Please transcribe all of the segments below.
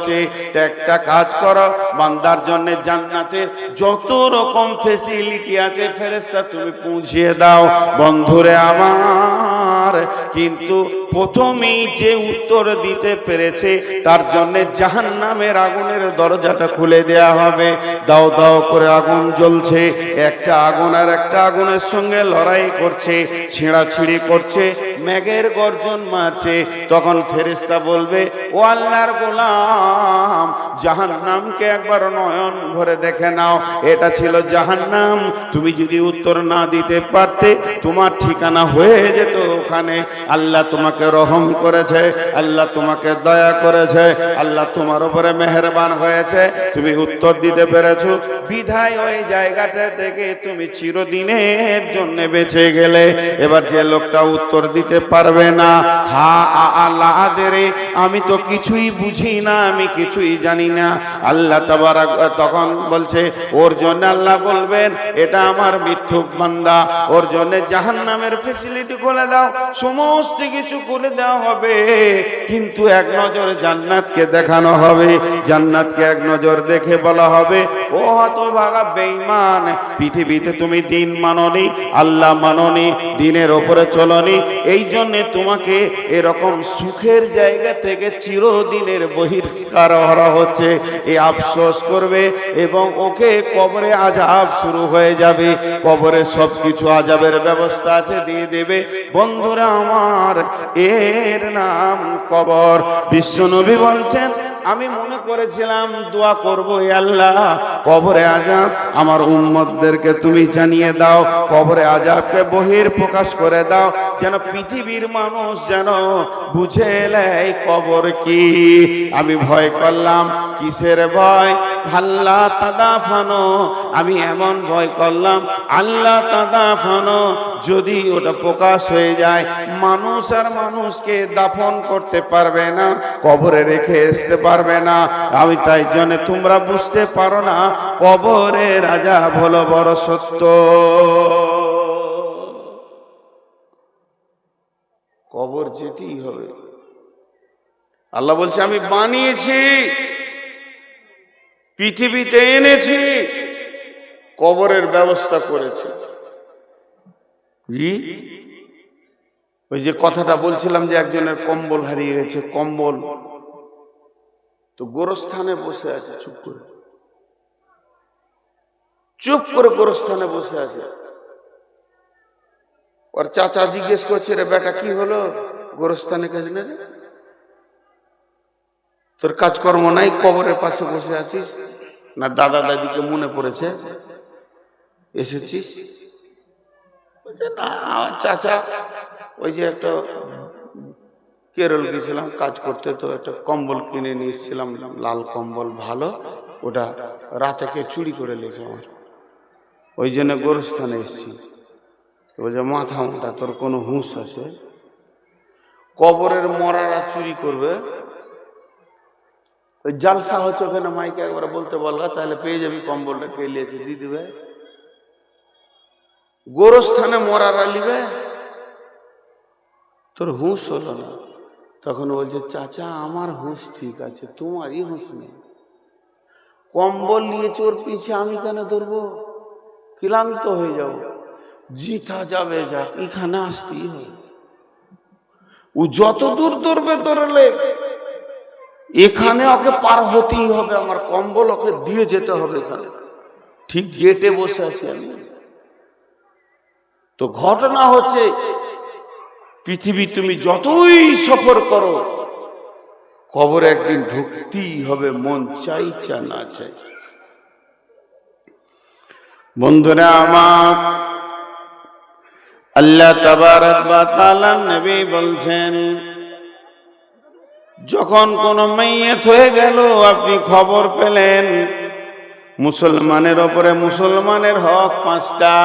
বলেছে একটা কাজ করো, বান্দার জন্য জান্নাতের যত রকম ফেসিলিটি আছে ফেরেশতা তুমি পৌঁছিয়ে দাও। বন্ধুরে আমার, কিন্তু প্রথমেই যে উত্তর দিতে পেরেছে তার জন্য জাহান্নামের আগুনের দরজাটা খুলে দেয়া হবে। দাও দাও করে আগুন জ্বলছে, একটা আগুন আর একটা আগুনের সঙ্গে লড়াই করছে, ছিঁড়াছিঁড়ি করছে, মেঘের গর্জন মারছে। তখন ফেরেশতা বলবে, ও আল্লাহর গোলাম, জাহান্নামকে একবার নয়ন ভরে দেখে নাও, এটা ছিল জাহান্নাম। তুমি যদি উত্তর না দিতে পারতে তোমার ঠিকানা হয়ে যেত ওখানে। আল্লাহ তোমাকে রহম করেছে, আল্লাহ তোমাকে দয়া করেছে, আল্লাহ তোমার উপরে মেহেরবান হয়েছে, তুমি উত্তর দিতে পেরেছো, বিধায় ওই জায়গাটা থেকে তুমি চিরদিনের জন্য বেঁচে গেলে। এবার যে লোকটা উত্তর দিতে পারবে না, হা আল্লাহ আদেরে, আমি তো কিছুই বুঝি না, আমি কিছুই জানি না, আল্লাহ তাবারাক তখন বলছে, ওর জন্য আল্লাহ বলবেন, এটা আমার মিথ্যুক বান্দা, ওর জন্য জাহান্নামের ফেসিলিটি খুলে দাও, সমস্ত কিছু খুলে দেওয়া হবে, কিন্তু এক নজর জান্নাতকে দেখানো হবে। জান্নাতকে এক নজর দেখে বলা হবে, ও হতভাগা বেঈমান, পৃথিবীতে তুমি দিন মাননি, আল্লাহ মাননি, দিনের ওপরে চলনি, এই জন্য তোমাকে এরকম সুখের জায়গা থেকে চিরদিনের বহিষ্কার করা হচ্ছে। এই আফসোস করবে এবং ওকে কবরে আযাব শুরু হয়ে যাবে। কবরে সবকিছু আযাবের ব্যবস্থা আছে, দিয়ে দেবে। বন্ধুরা আমার, এর নাম কবর। বিশ্বনবী বলছেন, আমি মনে করেছিলাম দোয়া করবো, হে আল্লাহ কবরে আযাব আমার উম্মতদেরকে তুমি জানিয়ে দাও, কবরে আযাবকে বহির প্রকাশ করে দাও, যেন পৃথিবীর মানুষ যেন বুঝে নেয় কবর কি। আমি ভয় করলাম, কিসের ভয়? আল্লাহ তাদাফানো, আমি এমন ভয় করলাম আল্লাহ তাদাফানো, যদি ওটা প্রকাশ হয়ে যায় মানুষ আর মানুষকে দাফন করতে পারবে না, কবরে রেখে আসতে পারবে না। আমি তাই জন্য তোমরা বুঝতে পারো না কবরের আযাব হলো বড় সত্য। কবর যেতেই হবে। আল্লাহ বলছে, আমি বানিয়েছি, পৃথিবীতে এনেছি, কবরের ব্যবস্থা করেছি। ওই যে কথাটা বলছিলাম যে একজনের কম্বল হারিয়ে গেছে, কম্বল তো গোরস্থানে বসে আছে, চুপ করে গোরস্থানে বসে আছে। ওর চাচা জিজ্ঞেস করছে, রে বেটা কি হলো, গোরস্থানে কাজ না, তোর কাজকর্ম নাই, কবরের পাশে বসে আছিস? না দাদা দাদিকে মনে পড়েছে এসেছিস? না চাচা, ওই যে একটা কেরল গেছিলাম কাজ করতে, তো একটা কম্বল কিনে নিয়ে এসেছিলাম, লাল কম্বল ভালো, ওটা রাতে কে চুরি করে নিয়েছে আমার, ওই জন্য গোরস্থানে এসেছি। বলছে, মাথা মোটা, তোর কোনো হুঁশ আছে? কবরের মরারা চুরি করবে? ওই জালসা হচ্ছে ওখানে, মাইকে একবার বলতে বলগা, তাহলে পেয়ে যাবি কম্বলটা, কে নিয়েছে দিয়ে দিবে। গোরস্থানে মরারা নিবে, তোর হুঁশ হলো না। তখন বলছে, চাচা আমার হুঁশ ঠিক আছে, তোমারই হুঁশ নেই। কম্বল নিয়েছে ওর পিছে আমি কেন ধরবো? ক্লান্ত হয়ে যাব, জিঠা যাবে, যাক, এখানে আসতেই হবে। ও যত দূর ধরবে ধরলে এখানে ওকে পার হতেই হবে, আমার কম্বল ওকে দিয়ে যেতে হবে এখানে। ঠিক গেটে বসে আছি আমি। তো ঘটনা হচ্ছে, পৃথিবী তুমি যতই সফর করো, কবর একদিন ঢুকতেই হবে, মন চাইছে না চাই। বন্ধুরা আমার, আল্লাহ তাবারক ওয়া তাআলা নবী বলছেন, যখন কোন মাইয়াত হয়ে গেল, আপনি খবর পেলেন, মুসলমানের ওপরে মুসলমানের হক 5টা,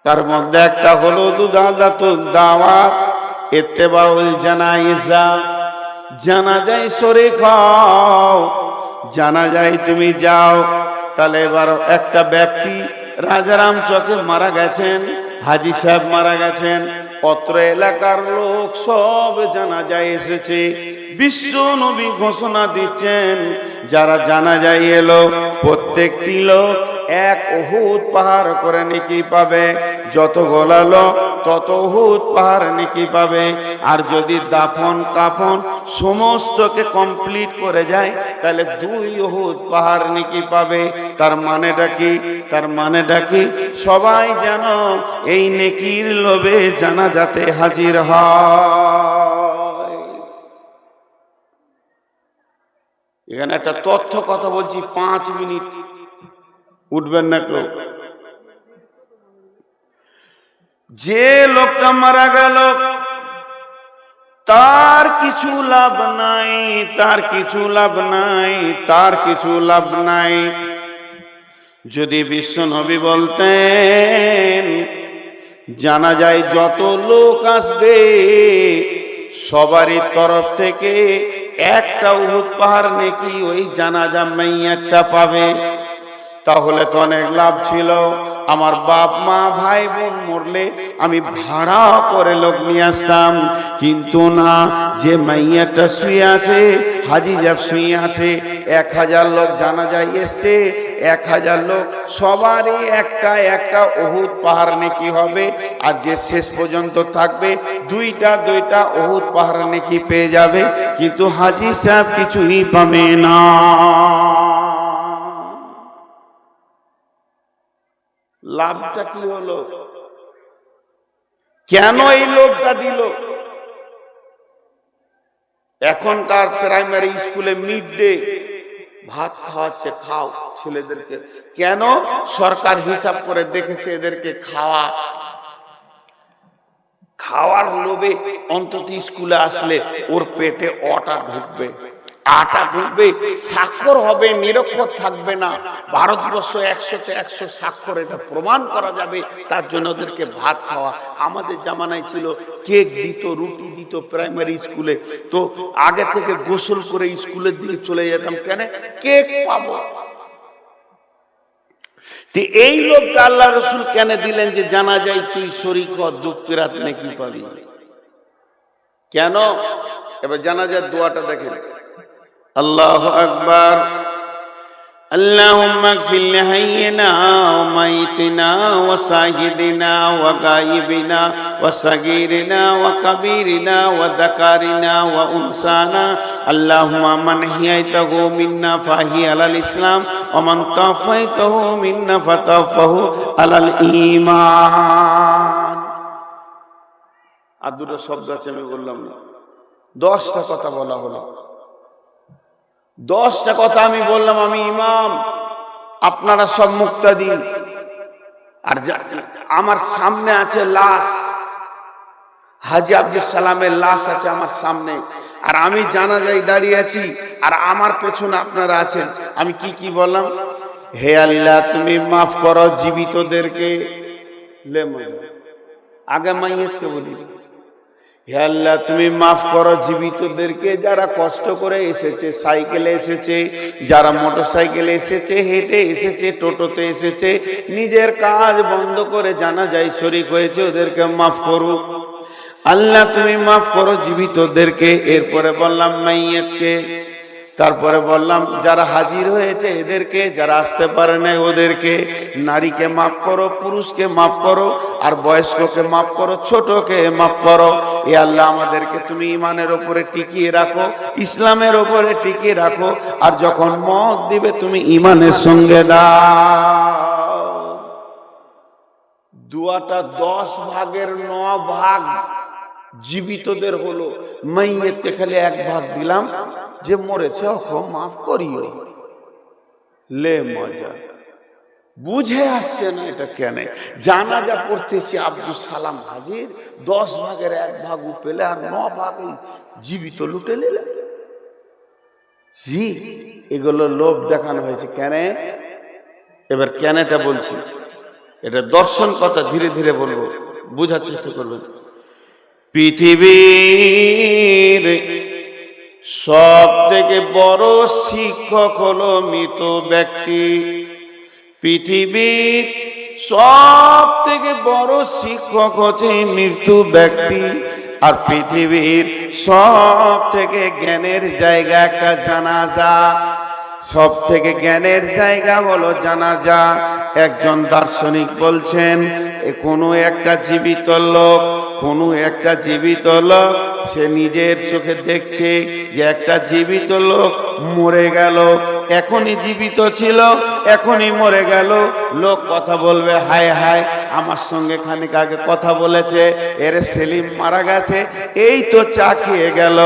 তার মধ্যে একটা হলো দুদাদাতুদ দাওয়াত, ইত্তেবাউল জানাইজা, জানাজায় শরীক হও, জানাজায় তুমি যাও। তাহলে এবার একটা ব্যক্তি রাজারাম চকে মারা গেছেন, হাজী সাহেব মারা গেছেন, অত্র এলাকার লোক সব জানাজায় এসেছে, বিশ্ব নবী ঘোষণা দিচ্ছেন, যারা জানাজায় এলো প্রত্যেকটি লোক এক উহুদ পাহাড় করে নেকি পাবে, যত গোলালো তত উহুদ পাহাড় নেকি পাবে। আর যদি দাফন কাফন সমস্তকে কমপ্লিট করে যায় তাহলে 2 উহুদ পাহাড় নেকি পাবে। তার মানেটা কি? তার মানেটা কি? সবাই যেন এই নেকির লোভে জানাজাতে হাজির হয়। এখানে একটা তথ্য কথা বলছি, 5 মিনিট উঠবেন না কেউ। যে লোকটা মারা গেল তার কিছু লাভ নাই, তার কিছু লাভ নাই, তার কিছু লাভ নাই। যদি বিশ্ব নবী বলতেন জানাজায় যত লোক আসবে সবারই তরফ থেকে একটা উহুদ পাহাড় নেকি ওই জানাজা মাইয়াটা পাবে, তাহলে তো অনেক লাভ ছিল। আমার বাপ মা ভাই বোন মরলে আমি ভাড়া করে লোক নিয়ে আসতাম, কিন্তু না, যে মাইয়াটা শুয়ে আছে, হাজি সাহেব শুয়ে আছে, 1000 লোক জানাজায় এসছে, 1000 লোক সবারই একটা একটা উহুদ পাহাড় নেকি হবে। আর যে শেষ পর্যন্ত থাকবে 2টা উহুদ পাহাড় নেকি পেয়ে যাবে, কিন্তু হাজি সাহেব কিছুই পাবে না। লাভটা কি হলো? কেন এই লোকটা দিল? এখনকার প্রাইমারি স্কুলে মিড ডে ভাত খাওয়াচ্ছে, খাও ছেলেদেরকে। কেন? সরকার হিসাব করে দেখেছে এদেরকে খাওয়ার লোভে অন্তত স্কুলে আসলে ওর পেটে আটা ঢুকবে, স্বাক্ষর হবে, নিরক্ষর থাকবে না। ভারতবর্ষ 100-তে 100 স্বাক্ষর, এটা প্রমাণ করা যাবে। তার জন্য ওদেরকে ভাত খাওয়া। আমাদের জামানায় ছিল কেক দিত, রুটি দিত প্রাইমারি স্কুলে, তো আগে থেকে গোসল করে স্কুলের দিকে চলে যেতাম, কেন? কেক পাবো। এই লোকটা আল্লাহ রসুল কেন দিলেন যে জানা যায় তুই শরীক হ, দুঃখ রাত নাকি পাবি? কেন? এবার জানাজার দোয়াটা দেখেন। আল্লাহু আকবার। اللهم اغفر لحينا وميتنا وشاهدنا وغائبنا وصغيرنا وكبيرنا وذكرنا وانثانا اللهم من احييته منا فاحيه على الاسلام ومن توفيته منا فتوفه على الايمان। আর দুটো শব্দ আছে আমি বললাম না, 10টা কথা বলা হলো। 10টা কথা আমি বললাম, আমি ইমাম, আপনারা সব মুক্তাদি। আর আমার সামনে আছে লাশ, হাজী আব্দুল সালামের লাশ আছে আমার সামনে, আর আমি জানাজায় দাঁড়িয়ে আছি, আর আমার পেছনে আপনারা আছেন। আমি কি বললাম? হে আল্লাহ তুমি মাফ করো জীবিতদেরকে। আগে মাইয়াতকে বলি, হে আল্লাহ তুমি মাফ করো জীবিতদেরকে, যারা কষ্ট করে এসেছে, সাইকেলে এসেছে, যারা মোটরসাইকেলে এসেছে, হেঁটে এসেছে, টোটোতে এসেছে, নিজের কাজ বন্ধ করে জানাজায় শরীক হয়েছে, ওদেরকে মাফ করো আল্লাহ, তুমি মাফ করো জীবিতদেরকে। এরপরে বললাম মাইয়াতকে, তারপরে বললাম যারা হাজির হয়েছে এদেরকে, যারা আসতে পারে না ওদেরকে। নারীকে মাফ করো, পুরুষকে মাফ করো, আর বয়স্ককে মাফ করো, ছোটকে মাফ করো। এ আল্লাহ আমাদেরকে তুমি ইমানের ওপরে টিকিয়ে রাখো, ইসলামের ওপরে টিকিয়ে রাখো, আর যখন মওত দিবে তুমি ইমানের সঙ্গে দাও। দুয়াটা 10 ভাগের 9 ভাগ জীবিতদের হলো, মাইয়াতকে খালি 1 ভাগ দিলাম, যে মরেছে ওকে মাফ করিও। লে মজা বুঝে আসছে না এটা কেন? জানাজা পড়তেছি আব্দুল সালাম হাজির, 10 ভাগের 1 ভাগ পেলে, আর 9 ভাগ জীবিত লুটে নিলে। জি, এগুলো লোভ দেখানো হয়েছে। কেন? এবার কেনটা বলছি, এটা দর্শন কথা, ধীরে ধীরে বলবো, বোঝার চেষ্টা করবেন। পৃথিবীর সব থেকে বড় শিক্ষক হলো মৃত ব্যক্তি। পৃথিবীর সব থেকে বড় শিক্ষক হচ্ছে মৃত্যু ব্যক্তি। আর পৃথিবীর সব থেকে জ্ঞানের জায়গা একটা জানাজা, সব থেকে জ্ঞানের জায়গা হলো জানাজা। একজন দার্শনিক বলছেন কোনো একটা জীবিত লোক, কোনো একটা জীবিত লোক সে নিজের চোখে দেখছে যে একটা জীবিত লোক মরে গেল, এখনই জীবিত ছিল এখনই মরে গেল। লোক কথা বলবে, হায় হায় আমার সঙ্গে খানিক আগে কথা বলেছে, এর সেলিম মারা গেছে এই তো চা খেয়ে গেল।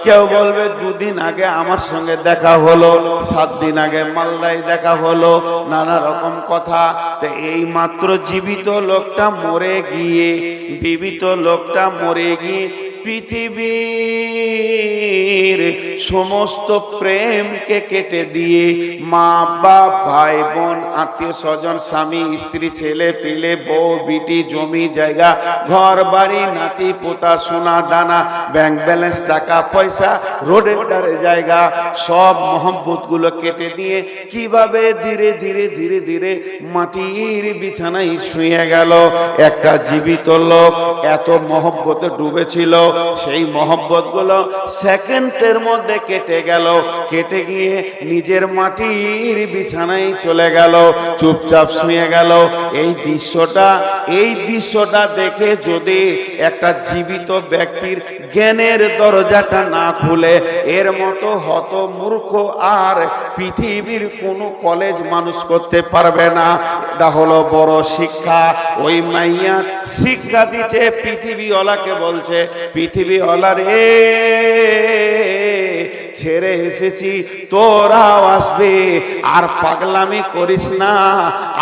কেউ বলবে দুদিন আগে আমার সঙ্গে দেখা হলো, 7 দিন আগে মালদায় দেখা হলো, নানা রকম কথা। তো এই মাত্র জীবিত লোকটা মরে গিয়ে, জীবিত লোকটা মরে গিয়ে পৃথিবীর সমস্ত প্রেমকে কেটে দিয়ে মা বাপ ভাই বোন আত্মীয় স্বজন স্বামী স্ত্রী ছেলে পিলে বউ বিটি জমি জায়গা ঘর বাড়ি নাতি পোতা সোনা দানা ব্যাংক ব্যালেন্স টাকা পয়সা রোডের ধারে জায়গা সব মহব্বত গুলো কেটে দিয়ে কিভাবে ধীরে ধীরে ধীরে ধীরে মাটির বিছানায় শুয়ে গেল। একটা জীবিত লোক এত মহব্বতে ডুবেছিল, সেই মহব্বত গুলো সেকেন্ডের মধ্যে কেটে গেল, কেটে গিয়ে নিজের মাটির বিছানায় চলে গেল, চুপচাপ শুয়ে গেল। এই দৃশ্যটা দেখে যদি একটা জীবিত ব্যক্তির জ্ঞানের দরজাটা না খুলে, এর মতো হত মূর্খ আর পৃথিবীর কোনো কলেজ মানুষ করতে পারবে না। এটা হলো বড় শিক্ষা। ওই মাইয়া শিক্ষা দিচ্ছে পৃথিবীওয়ালাকে, বলছে পৃথিবীওয়ালা রে ছেড়ে এসেছি তোরাও আসবে, আর পাগলামি করিস না,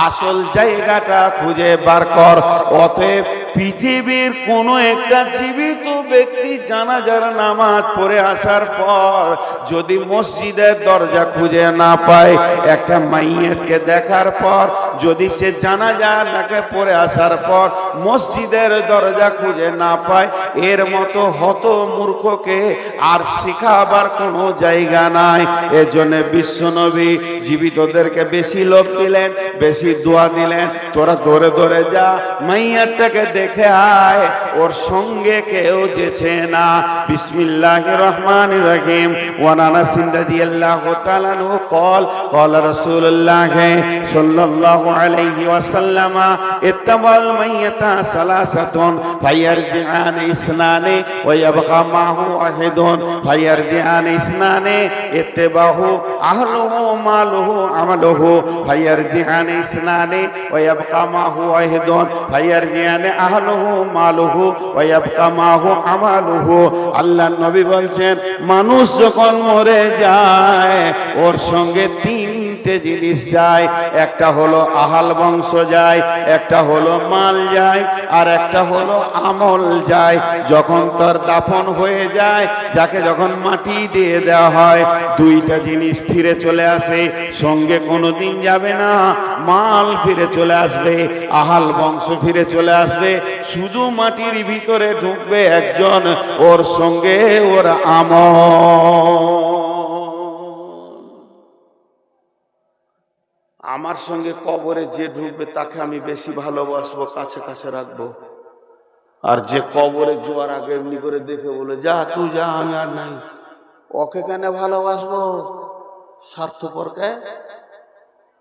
আসল জায়গাটা খুঁজে বার কর। অতএব পৃথিবীর কোনো একটা জীবিত ব্যক্তি জানাজার নামাজ পড়ে আসার পর যদি মসজিদের দরজা খুঁজে না পায়, একটা মাইয়াতকে দেখার পর যদি সে জানাজাকে পড়ে আসার পর মসজিদের দরজা খুঁজে না পায়, এর মতো হত মূর্খকে আর শিখাবার কোনো জায়গা নাই। এজন্য বিশ্বনবী জীবিতদেরকে বেশি লোভ দিলেন, বেশি দোয়া দিলেন, তোরা দৌড়ে দৌড়ে যা মাইয়াটাকে দেখে আয়, ওর সঙ্গে কেউ যেছে না। বিসমিল্লাহির রহমানির রহিম। ওয়ান আনাস রাদিয়াল্লাহু তাআলা আনহু قال قال رسول الله صلى الله عليه وسلم اتبع الميت ثلاثه فيرجعان اثنان ويبقى معه واحد فيرجعان اثنان اتبعه اهله ماله عمله فيرجعان اثنان ويبقى معه واحد فيرجعان اهله ماله ويبقى معه عمله। আল্লাহ নবী বলছেন মানুষ যখন মরে যায় ওর সঙ্গে তিনটে জিনিস যায়, একটা হলো আহাল বংশ যায়, একটা হলো মাল যায়, আর একটা হলো আমল যায়। যখন তার দাফন হয়ে যায়, যাকে যখন মাটি দিয়ে দেওয়া হয়, দুইটা জিনিস ফিরে চলে আসে, সঙ্গে কোনোদিন যাবে না। মাল ফিরে চলে আসবে, আহাল বংশ ফিরে চলে আসবে, শুধু মাটির ভিতরে ঢুকবে একজন, ওর সঙ্গে ওর আমল। আমার সঙ্গে কবরে যে ঢুকবে তাকে আমি বেশি ভালোবাসবো, কাছে কাছে রাখবো। আর যে কবরে জোয়ার আগে এমনি করে দেখে বলে যা তুই যা আমি আর নাই, ওকে কেন ভালোবাসবো? স্বার্থপরকে।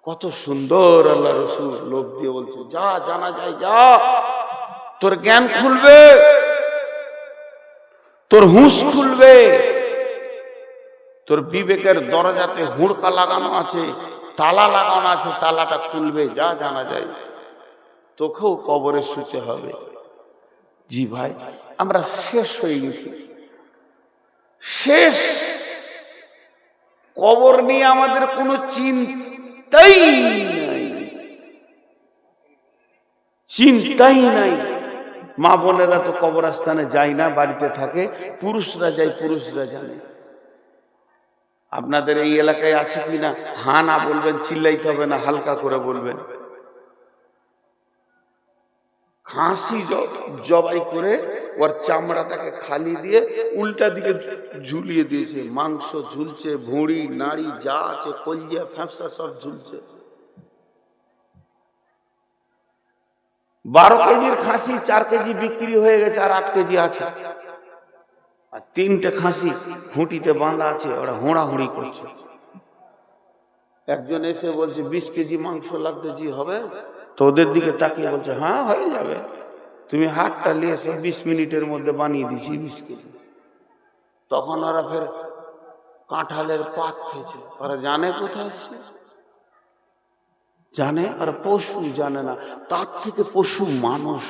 কত সুন্দর আল্লাহ রাসূল লোক দিয়ে বলছে যা জানা যায় যা, তোর জ্ঞান খুলবে, তোর হুঁশ খুলবে, তোর বিবেকের দরজাতে হুড়কা লাগানো আছে, তালা লাগানো আছে, তালাটা খুলবে, যা জানা যায়। তোকেও কবরে শুতে হবে। জি ভাই, আমরা শেষ হয়ে গেছি, শেষ। কবর নিয়ে আমাদের কোনো চিন্তাই নাই, চিন্তাই নাই। মা বোনেরা তো কবরস্থানে যায় না, বাড়িতে থাকে, পুরুষরা যায়, পুরুষরা জানে। আপনাদের এই এলাকায় আছে কিনা? হ্যাঁ না বলবেন, চিল্লাইতে হবে না, হালকা করে বলবেন। খাসি জবাই করে ওর চামড়াটাকে খালি দিয়ে উল্টা দিকে ঝুলিয়ে দিয়েছে, মাংস ঝুলছে, ভুঁড়ি নাড়ি যা আছে, কলিজা ফ্যাঁসা সব ঝুলছে। 12 কেজির খাসি 4 কেজি বিক্রি হয়ে গেছে, আর 8 কেজি আছে। আর 3টে খাসি খুঁটিতে বাঁধা আছে, ওরা হোঁড়াহুড়ি করছে। একজন এসে বলছে 20 কেজি মাংস লাগবে, জি হবে? তো ওদের দিকে তাকিয়ে বলছে হ্যাঁ হয়ে যাবে, তুমি হাটটা নিয়ে এসো, 20 মিনিটের মধ্যে বানিয়ে দিছি 20 কেজি। তখন ওরা ফের কাঁঠালের পাত খেয়েছে। ওরা জানে কোথায় এসছে, জানে, আর পশু জানে না, তার থেকে পশু মানুষ।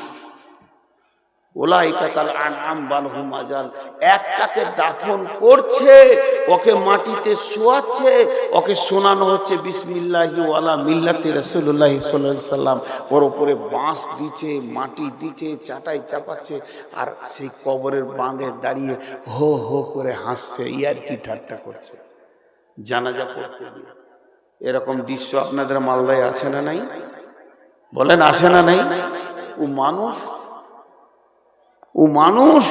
ওলাইকা কাল আনআম বাল হুম আযাল। একটাকে দাফন করছে, ওকে মাটিতে শোয়াচ্ছে, ওকে শোনানো হচ্ছে বিসমিল্লাহি ওয়ালা মিল্লাতি রাসূলুল্লাহ সাল্লাল্লাহু আলাইহি সাল্লাম। ওর উপরে বাঁশ দিচ্ছে, মাটি দিচ্ছে, চাটাই চাপাচ্ছে, আর সেই কবরের বাঁধে দাঁড়িয়ে হো হো করে হাসছে, ইয়ার কি ঠাট্টা করছে জানাজা পড়তে গিয়ে। এরকম দৃশ্য আপনাদের মালদায় আছে না নাই? বলেন আছে না নাই? ও মানুষ, ও মানুষ।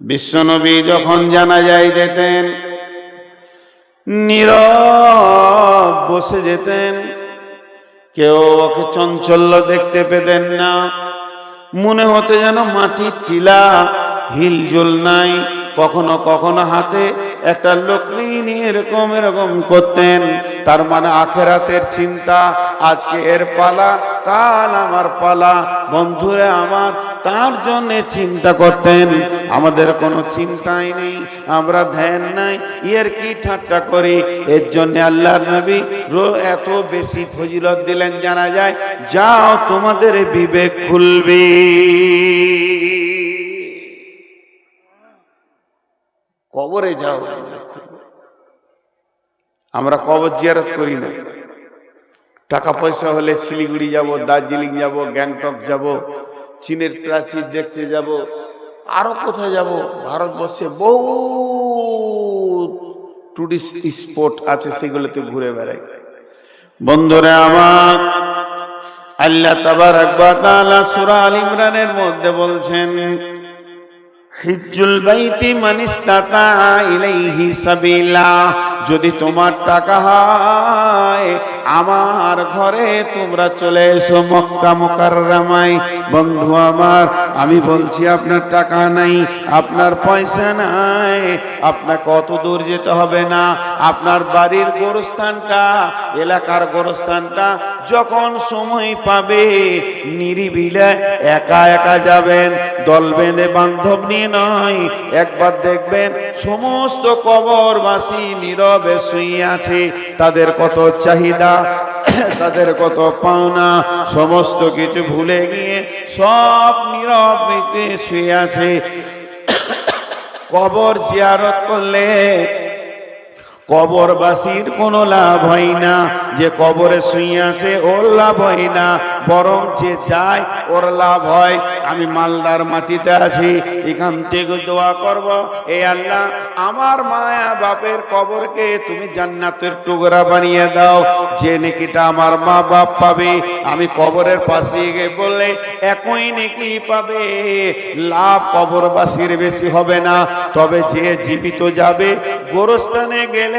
বিশ্বনবী যখন জানাজায় যেতেন, নীরব বসে যেতেন, কেউ ওকে চঞ্চল্য দেখতে পেতেন না। মনে হতো যেন মাটির টিলা, হিলজুল নাই। কখনো কখনো হাতে একটা লকড়ি নিয়ে এরকম এরকম করতেন। তার মানে আখেরাতের চিন্তা, আজকে এর পালা, কাল আমার পালা। বন্ধুরা আমার, তার জন্য চিন্তা করতেন। আমাদের কোনো চিন্তাই নেই, আমরা ধ্যান নাই, এর কি ঠাট্টা করি। এর জন্য আল্লাহর নবী এত বেশি ফজিলত দিলেন, জানা যায় যাও তোমাদের বিবেক খুলবে। কবরে যাও। আমরা কবর জিয়ারত করি না। টাকা পয়সা হলে শিলিগুড়ি যাব, দার্জিলিং যাব, গ্যাংটক যাব, চীনের প্রাচীর দেখতে যাব, আরো কোথায় যাব। ভারতবর্ষে বহু টুরিস্ট স্পট আছে, সেগুলোতে ঘুরে বেড়াই। বন্ধুরা আমার, আল্লাহ তাবারক ওয়া তাআলা সূরা আল ইমরানের মধ্যে বলছেন, হিজ্জুল বাইতি মান ইসতাতা ইলাইহি সাবিলা। যদি তোমার টাকা হয়, আমার ঘরে তোমরা চলে এসো মক্কা মুকাররমায়। বন্ধু আমার, আমি বলছি আপনার টাকা নাই, আপনার পয়সা নাই, আপনার কত দূর যেতে হবে না। আপনার বাড়ির গোরস্থানটা, এলাকার গোরস্থানটা যখন সময় পাবে, নিরিবিলে একা একা যাবেন, দল বেঁধে বান্ধব নিয়ে নয়। একবার দেখবেন সমস্ত কবরবাসী নীরবে শুয়ে আছে, তাদের কত চাহিদা, তাদের কত পাওনা, সমস্ত কিছু ভুলে গিয়ে সব নীরবে শুয়ে আছে। কবর জিয়ারত করলে কবরবাসীর কোনো লাভ হয় না। যে কবরে শুয়ে আছে ওর লাভ হয় না, বরং যে যায় ওর লাভ হয়। আমি মালদার মাটিতে আছি, এখান থেকে দোয়া করব, এ আল্লাহ আমার মায়া বাপের কবরকে তুমি জান্নাতের টুকরা বানিয়ে দাও। যে নেকিটা আমার মা বাপ পাবে, আমি কবরের পাশে গিয়ে বললে একই নেকি পাবে। লাভ কবরবাসীর বেশি হবে না, তবে যে জীবিত যাবে, গোরস্থানে গেলে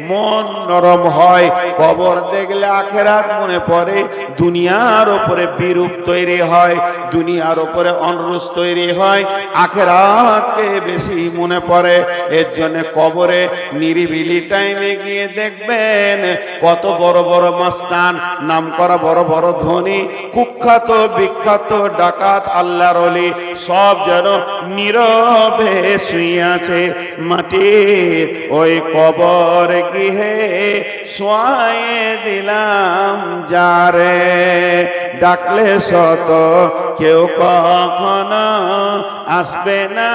মন নরম হয়। কবর দেখলে আখেরাত মনে পড়ে, দুনিয়ার উপরে বিরূপ তৈরি হয়, দুনিয়ার উপরে অনুরোধ তৈরি হয়, আখেরাতকে বেশি মনে পড়ে। এর জন্য কবরে নিরিবিলি টাইমে গিয়ে দেখবেন কত বড় বড় মাস্তান, নাম করা বড় বড় ধনী, কুখ্যাত বিখ্যাত ডাকাত, আল্লাহর ওলি, সব যেন নীরবে শুয়ে আছে মাটির ওই কবর গৃহে। শোয়ায়ে দিলাম যারে, ডাকলে শত কেউ কখনো আসবে না।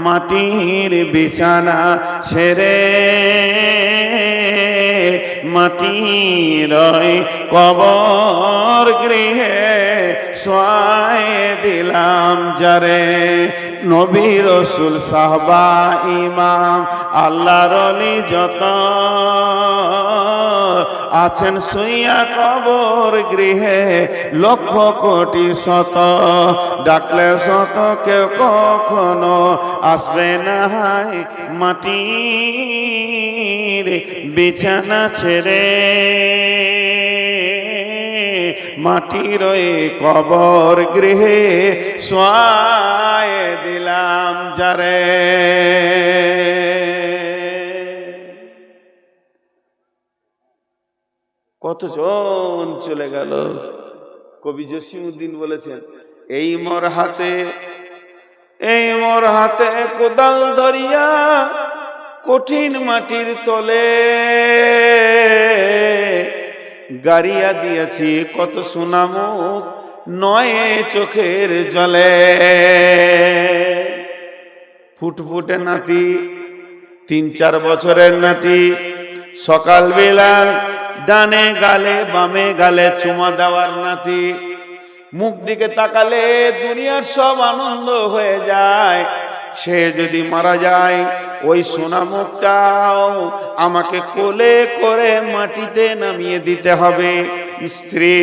মাটির বিছানা ছেড়ে মাটির কবর গৃহে শোয়ায়ে দিলাম যারে। নবী রাসূল সাহাবা ইমাম আল্লাহর ওলি যত আছেন শুইয়া কবর গৃহে, লক্ষ কোটি শত, ডাকলে শত কেউ কখনো আসবে না। মাটির বিছানা ছেড়ে মাটির ওই কবর গৃহে শোয়ায়ে দিলাম যারে। কতজন চলে গেল। কবি জসিমউদ্দিন বলেছেন, এই মোর হাতে কোদাল ধরিয়া কঠিন মাটির তলে গাড়িয়া দিয়েছি কত সোনামুখ নয় চোখের জলে। ফুটফুটে নাতি, 3-4 বছরের নাতি, সকালবেলা ডানে গালে বামে গালে চুমা দেওয়ার নাতি, মুখ দিকে তাকালে দুনিয়ার সব আনন্দ হয়ে যায়। সে যদি মারা যায় ওই সোনা মুখটাও আমাকে কোলে করে মাটিতে নামিয়ে দিতে হবে। স্ত্রী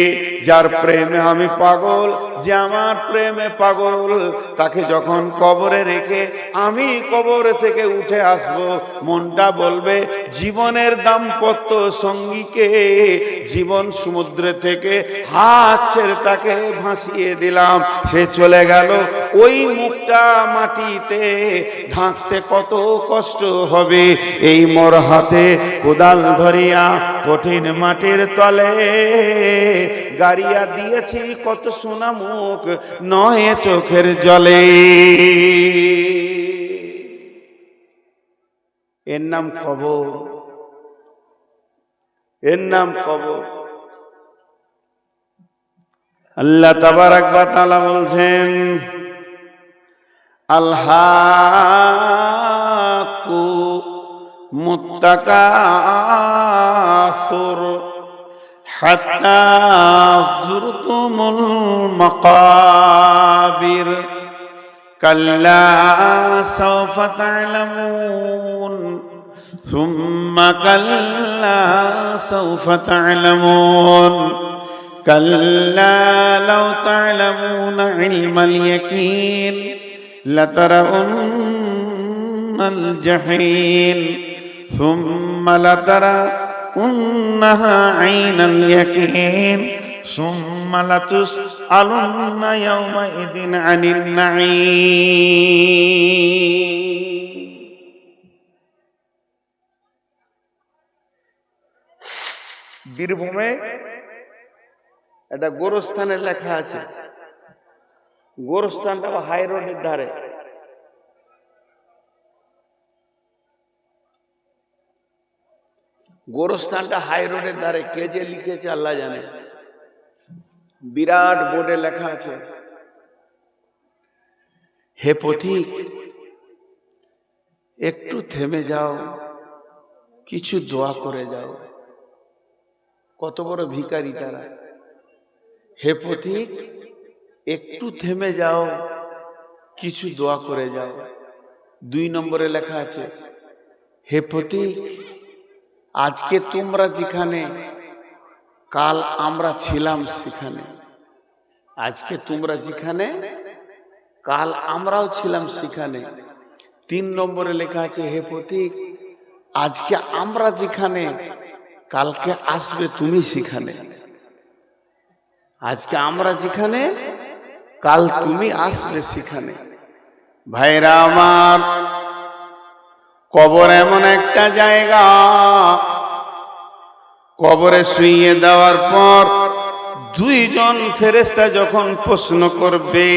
যার প্রেমে আমি পাগল, যে আমার প্রেমে পাগল, তাকে যখন কবরে রেখে আমি কবর থেকে উঠে আসব, মনটা বলবে জীবনের দাম্পত্য সঙ্গীকে জীবন সমুদ্রে থেকে হাত ছেড়ে তাকে ভাসিয়ে দিলাম, সে চলে গেল। ওই মুখটা মাটিতে ঢাকতে কত কষ্ট হবে। এই মোর হাতে কোদাল ধরিয়া কঠিন মাটির তলে গাড়িয়া দিয়েছি কত সোনা মুখ নয় চোখের জলে। এর নাম কবর, এর নাম কবর। আল্লাহ তাবারাক ওয়া তাআলা বলছেন, আলহাকু মুত্তাকাসুর হাত্তা যুরতুমুল মাকাবির কাল্লা সাওফা তা'লামুন সুম্মা কাল্লা সাওফা তা'লামুন কাল্লা লাউ তা'লামুনা ইলমাল ইয়াকিন লাতারাউন্নাল জাহিম সুম্মা লাতারাউন্নাহা আইনাল ইয়াকিন সুম্মা লাতুসআলুন্না ইয়াওমাইদিন আনিন নাঈম। বীরভূমে একটা গোরস্থানের লেখা আছে। গোরস্থানটা হাই রোডের ধারে। গোরস্থানটা হাই রোডের ধারে। কে যে লিখেছে আল্লাহ জানে। বিরাট বোর্ডে লেখা আছে, হে পথিক একটু থেমে যাও, কিছু দোয়া করে যাও। কত বড় ভিখারি তারা। হে পথিক একটু থেমে যাও, কিছু দোয়া করে যাও। 2 নম্বরে লেখা আছে, হে পথিক আজকে তোমরা যেখানে, কাল আমরা ছিলাম সেখানে। আজকে তোমরা যেখানে, কাল আমরাও ছিলাম সেখানে। 3 নম্বরে লেখা আছে, হে পথিক আজকে আমরা যেখানে, কালকে আসবে তুমি সেখানে। আজকে আমরা যেখানে, কাল তুমি আসবে সেখানে। ভাইরা আমার, কবর এমন একটা জায়গা, কবরে শুইয়ে দেওয়ার পর 2 জন ফেরেশতা যখন প্রশ্ন করবে,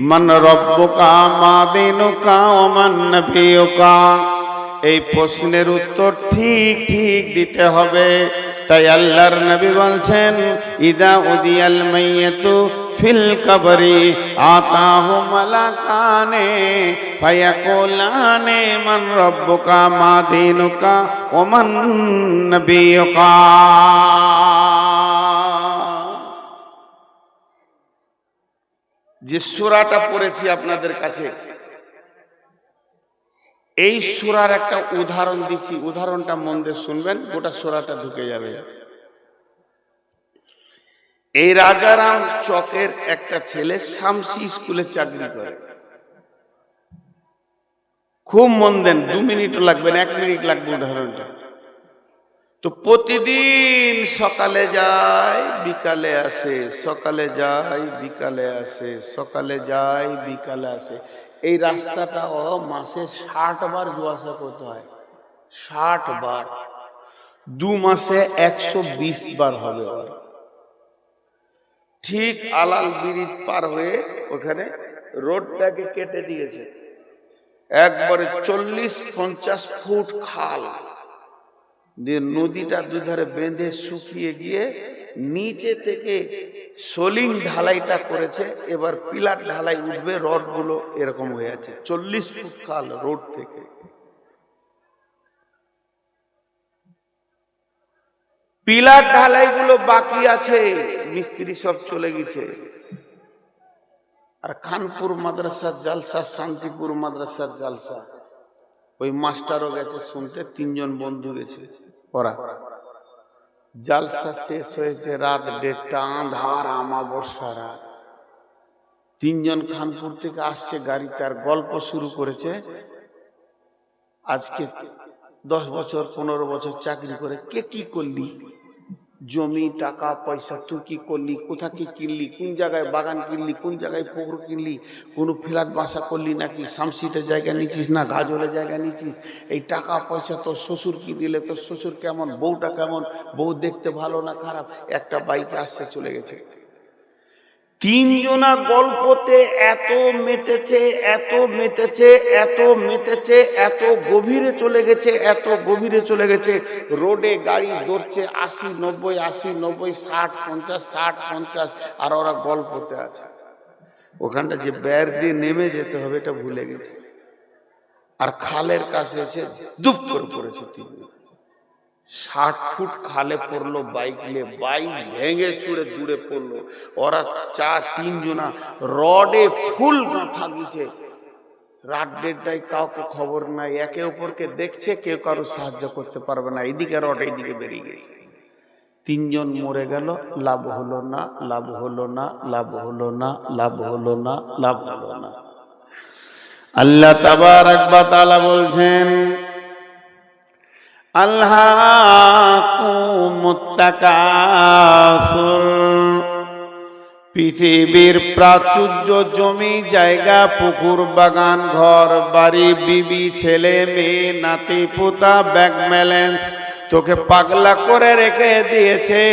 মান রব্বুকা মা দীনুকা ওয়া মান নবিয়ুকা, এই প্রশ্নের উত্তর ঠিক ঠিক দিতে হবে। তাই আল্লাহর নবী বলছেন, ইদা উদিয়াল মাইয়াতু ফিল কবরি আতাহু মালাকানে ফায়াকুলানে মান রব্বুকা মা দীনুকা ওয়া মান নবিয়ুকা। যে সূরাটা পড়েছি আপনাদের কাছে, এই সূরার একটা উদাহরণ দিচ্ছি। উদাহরণটা মন দিয়ে শুনবেন, গোটা সূরাটা ঢুকে যাবে। এই রাজারাম চকের একটা ছেলে শামসি স্কুলে চাকরি করে। খুব মন দেন, 2 মিনিটও লাগবে না, 1 মিনিট লাগবে উদাহরণটা। তো প্রতিদিন সকালে যায় বিকালে আসে, সকালে যায় বিকালে আসে, সকালে যায় বিকালে আসে। এই রাস্তাটা ও মাসে 60 বার যাওয়া আসা করতে হয়। 60 বার, 2 মাসে 120 বার হবে। ওর ঠিক আলাল ব্রিজ পার হয়ে ওখানে রোডটাকে কেটে দিয়েছে, একবারে 40-50 ফুট খাল দিয়ে নদীটা দুধারে বেঁধে শুকিয়ে গিয়ে নিচে থেকে সোলিং ঢালাইটা করেছে। এবার পিলার ঢালাই উঠবে, রড গুলো এরকম হয়ে আছে, 40 ফুট খাল রোড থেকে। পিলার ঢালাই গুলো বাকি আছে, মিস্ত্রি সব চলে গেছে। আর খানপুর মাদ্রাসার জালসা, শান্তিপুর মাদ্রাসার জালসা, ওই মাস্টারও গেছে শুনতে, 3 জন বন্ধু গেছে। ওরা জালসা শেষ হয়েছে রাত 1:30, আঁধার আমাবস্যা রাত। 3 জন খানপুর থেকে আসছে গাড়িতে, আর গল্প শুরু করেছে। আজকে 10 বছর 15 বছর চাকরি করে কে কি করলি, জমি টাকা পয়সা তুই কি করলি, কোথা কি কিনলি, কোন জায়গায় বাগান কিনলি, কোন জায়গায় পুকুর কিনলি, কোনো ফ্ল্যাট বাসা করলি নাকি, শামসিতে জায়গা নিচ্ছিস না গাজলে জায়গা নিচ্ছিস, এই টাকা পয়সা তোর শ্বশুর কি দিলে, তোর শ্বশুর কেমন, বউটা কেমন, বউ দেখতে ভালো না খারাপ। একটা বাইকে আসছে চলে গেছে। 3 জনা গল্পতে এত মেতেছে, এত মেতেছে, এত মেতেছে, এত গভীরে চলে গেছে, এত গভীরে চলে গেছে। রোডে গাড়ি দৌড়ছে 80, 90, 80, 90, 60, 50, 60, 50, আর ওরা গল্পতে আছে। ওখানটা যে বের দিয়ে নেমে যেতে হবে এটা ভুলে গেছে। আর খালের কাছে এসে দুপ করে পড়েছে। 60 ফুট খালে পড়লো বাইক নিয়ে, বাইক ভেঙে চুড়ে দূরে পড়লো। ওরা 3 জনা রডে ফুল গাঁথা গেছে। রাত 1:30টায় কাউকে খবর নাই, একে অপরকে দেখছে, কেউ কারো সাহায্য করতে পারবে না। এদিকে রড এইদিকে বেরিয়ে গেছে। 3 জন মরে গেল, লাভ হলো না, লাভ হলো না, লাভ হলো না, লাভ হলো না, লাভ হলো না। আল্লাহ তাবারক ওয়া তাআলা বলছেন, আল্লাহকুমুত তাকাসুর, পৃথিবীর প্রাচুর্য, জমি জায়গা, পুকুর বাগান, ঘর বাড়ি, বিবি ছেলে মেয়ে, নাতি পোতা, ব্যাংক ব্যালেন্স তোকে পাগলা করে রেখে দিয়েছে।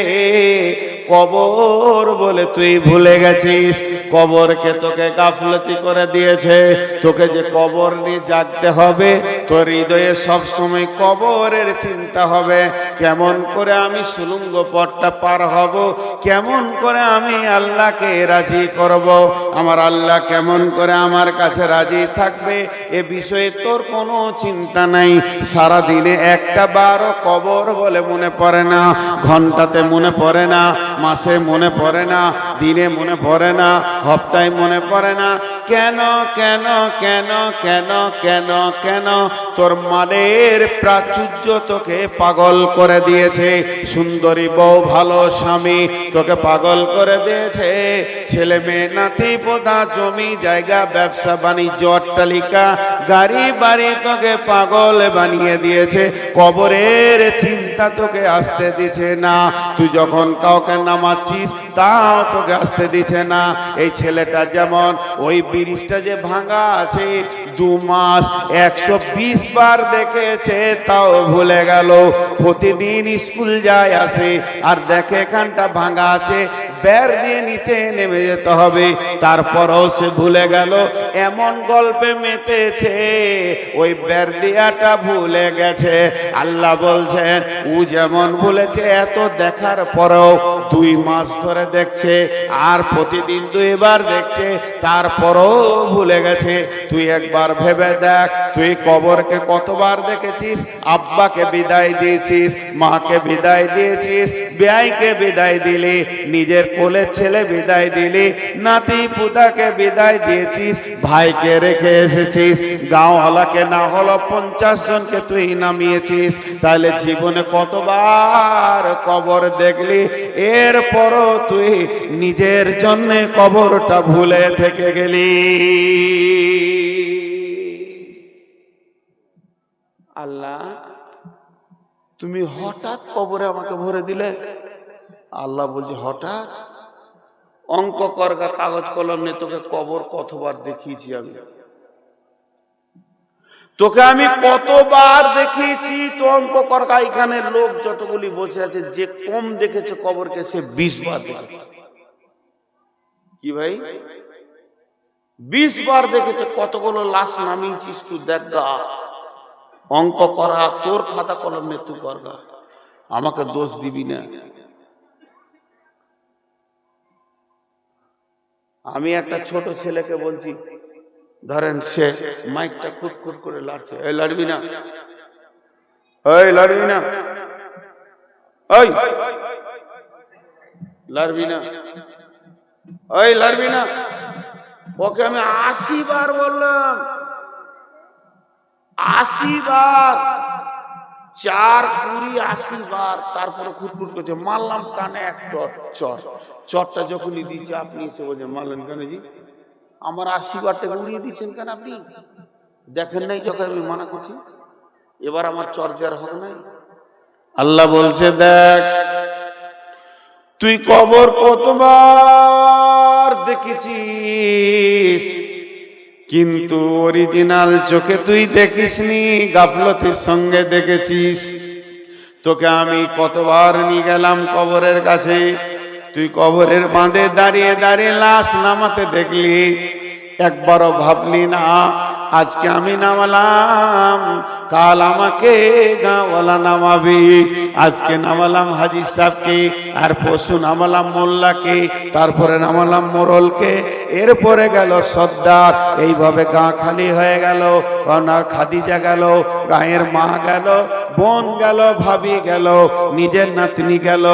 কবর বলে তুই ভুলে গেছিস, কবরকে তোকে গাফলতি করে দিয়েছে। তোকে যে কবর নিয়ে জাগতে হবে, তোর হৃদয়ে সব সময় কবরের চিন্তা হবে। কেমন করে আমি সুলুঙ্গ পথটা পার হব, কেমন করে আমি আল্লাহকে রাজি করব, আমার আল্লাহ কেমন করে আমার কাছে রাজি থাকবে, এ বিষয়ে তোর কোনো চিন্তা নাই। সারা দিনে একটা বারও কবর বলে মনে পড়ে না, ঘন্টাতে মনে পড়ে না, মাসে মনে পড়ে না, দিনে মনে পড়ে না, হপ্তায় মনে পড়ে না। কেন কেন কেন কেন কেন কেন? তোর মানের প্রাচুর্য তোকে পাগল করে দিয়েছে। সুন্দরী বউ, ভালো স্বামী তোকে পাগল করে দিয়েছে। ছেলে মেয়ে, নাতি পোতা, জমি জায়গা, ব্যবসা বাণিজ্য, অট্টালিকা, গাড়ি বাড়ি তোকে পাগল বানিয়ে দিয়েছে। কবরের চিন্তা তোকে আসতে দিছে না। তুই যখন কাউকে নামাচ্ছিস তাও তোকে আসতে দিছে না। এই ছেলেটা যেমন ওই ব্রিজটা যে ভাঙা আছে, 2 মাস 120 বার দেখেছে, তাও ভুলে গেল। প্রতিদিন স্কুল যায় আসে, আর দেখে এখানটা ভাঙা আছে, বের দিয়ে নিচে নেমে যেতে হবে, তারপরও সে ভুলে গেল। এমন গল্পে মেতেছে, ওই বের দিয়াটা ভুলে গেছে। আল্লাহ বলছেন, ও যেমন ভুলেছে, এত দেখার পরেও 2 মাস ধরে দেখছে, আর প্রতিদিন 2 বার দেখছে, তারপরও ভুলে গেছে। তুই একবার ভেবে দেখ, তুই কবরকে কতবার দেখেছিস? আব্বাকে বিদায় দিয়েছিস, মাকে বিদায় দিয়েছিস, ভাইকে বিদায় দিলি, নিজের কোলের ছেলে বিদায় দিলি, নাতি পুতাকে বিদায় দিয়েছিস, ভাইকে রেখে এসেছিস, গাঁওয়ালাকে না হলো 50 জনকে তুই নামিয়েছিস। তাহলে জীবনে কতবার কবর দেখলি? এরপরও তুই নিজের জন্য কবরটা ভুলে থেকে গেলি। আল্লাহ তুমি হঠাৎ কবরে আমাকে ভরে দিলে। আল্লাহ বলছে হঠাৎ? অঙ্ক করগা, কাগজ কলম নিয়ে তোকে কবর কতবার দেখিয়েছি আমি, তোকে আমি কতবার দেখিয়েছি। তো অঙ্ক করগা, এখানে লোক যতগুলি বসে আছে, যে কম দেখেছে কবরকে সে 20 বার দেখেছে। কি ভাই? 20 বার দেখেছে। কতগুলো লাশ নামিয়েছিস তুই দেখ গা। অঙ্ক করা তোর খাতা কলম নিয়ে তুই করগা, আমাকে দোষ দিবি না। আমি একটা ছোট ছেলেকে বলছি, ধরেন সে মাইকটা খুটখুট করে লাড়ছে, এই লড়বি না, এই লড়বি না, এই লড়বি না, এই লড়বি না। ওকে আমি 80 বার বললাম, 80 বার, 4 20 80 বার। তারপরে খুটখুট করছে, মারলাম কানে এক চর। চরটা যখনই দিচ্ছে আপনি এসে বলছেন মারলেন কেন জি? আমার 80 বারটাকে উড়িয়ে দিচ্ছেন কেন আপনি? দেখেন নাই যখন আমি মানা করছি? এবার আমার চর দেওয়ার হবে নাই? আল্লাহ বলছে দেখ, তুই কবর কতবার দেখেছিস, কিন্তু অরিজিনাল চোখে তুই দেখিসনি, গাফলতির সঙ্গে দেখেছিস। তোকে আমি কতবার নিয়ে গেলাম কবরের কাছে, তুই কবরের বাঁধে দাঁড়িয়ে দাঁড়িয়ে লাশ নামাতে দেখলি, একবারও ভাবলি না আজকে আমি নামালাম, কাল আমাকে গাঁওয়ালা নামাবি। আজকে নামালাম হাজি সাহেবকে, আর পশু নামালাম মোল্লাকে, তারপরে নামালাম মোরলকে, এরপরে গেল সর্দার। এইভাবে গাঁ খালি হয়ে গেল। খাদিজা গেল, গায়ের মা গেল, বোন গেল, ভাবি গেল, নিজের নাতনি গেল,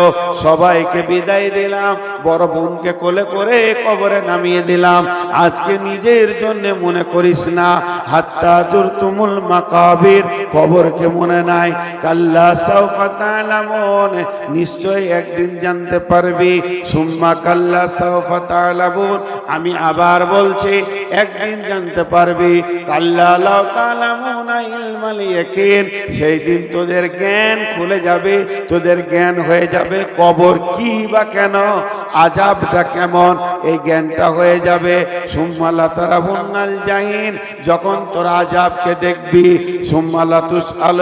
সবাইকে বিদায় দিলাম। বড় বোনকে কোলে করে কবরে নামিয়ে দিলাম। আজকে নিজের জন্য মনে করিস না, হাত্তা জুরতুমুল মাকাবির, কবরকে মনে নাই। কাল্লা সাউফা তা'লামুন, নিশ্চয়ই একদিন জানতে পারবি। সুম্মা কাল্লা সাউফা তা'লামুন, আমি আবার বলছি একদিন জানতে পারবি। কাল্লা লাউ তা'লামুনা ইলমাল ইয়াকিন, সেই দিন তোদের জ্ঞান খুলে যাবে, তোদের জ্ঞান হয়ে যাবে কবর কি বা কেন, আযাবটা কেমন, এই জ্ঞানটা হয়ে যাবে। সুম্মা লা তারাবুন্নাল জাহিম, যখন তোরা আযাবকে দেখবি। সুম্মা লা তুসআল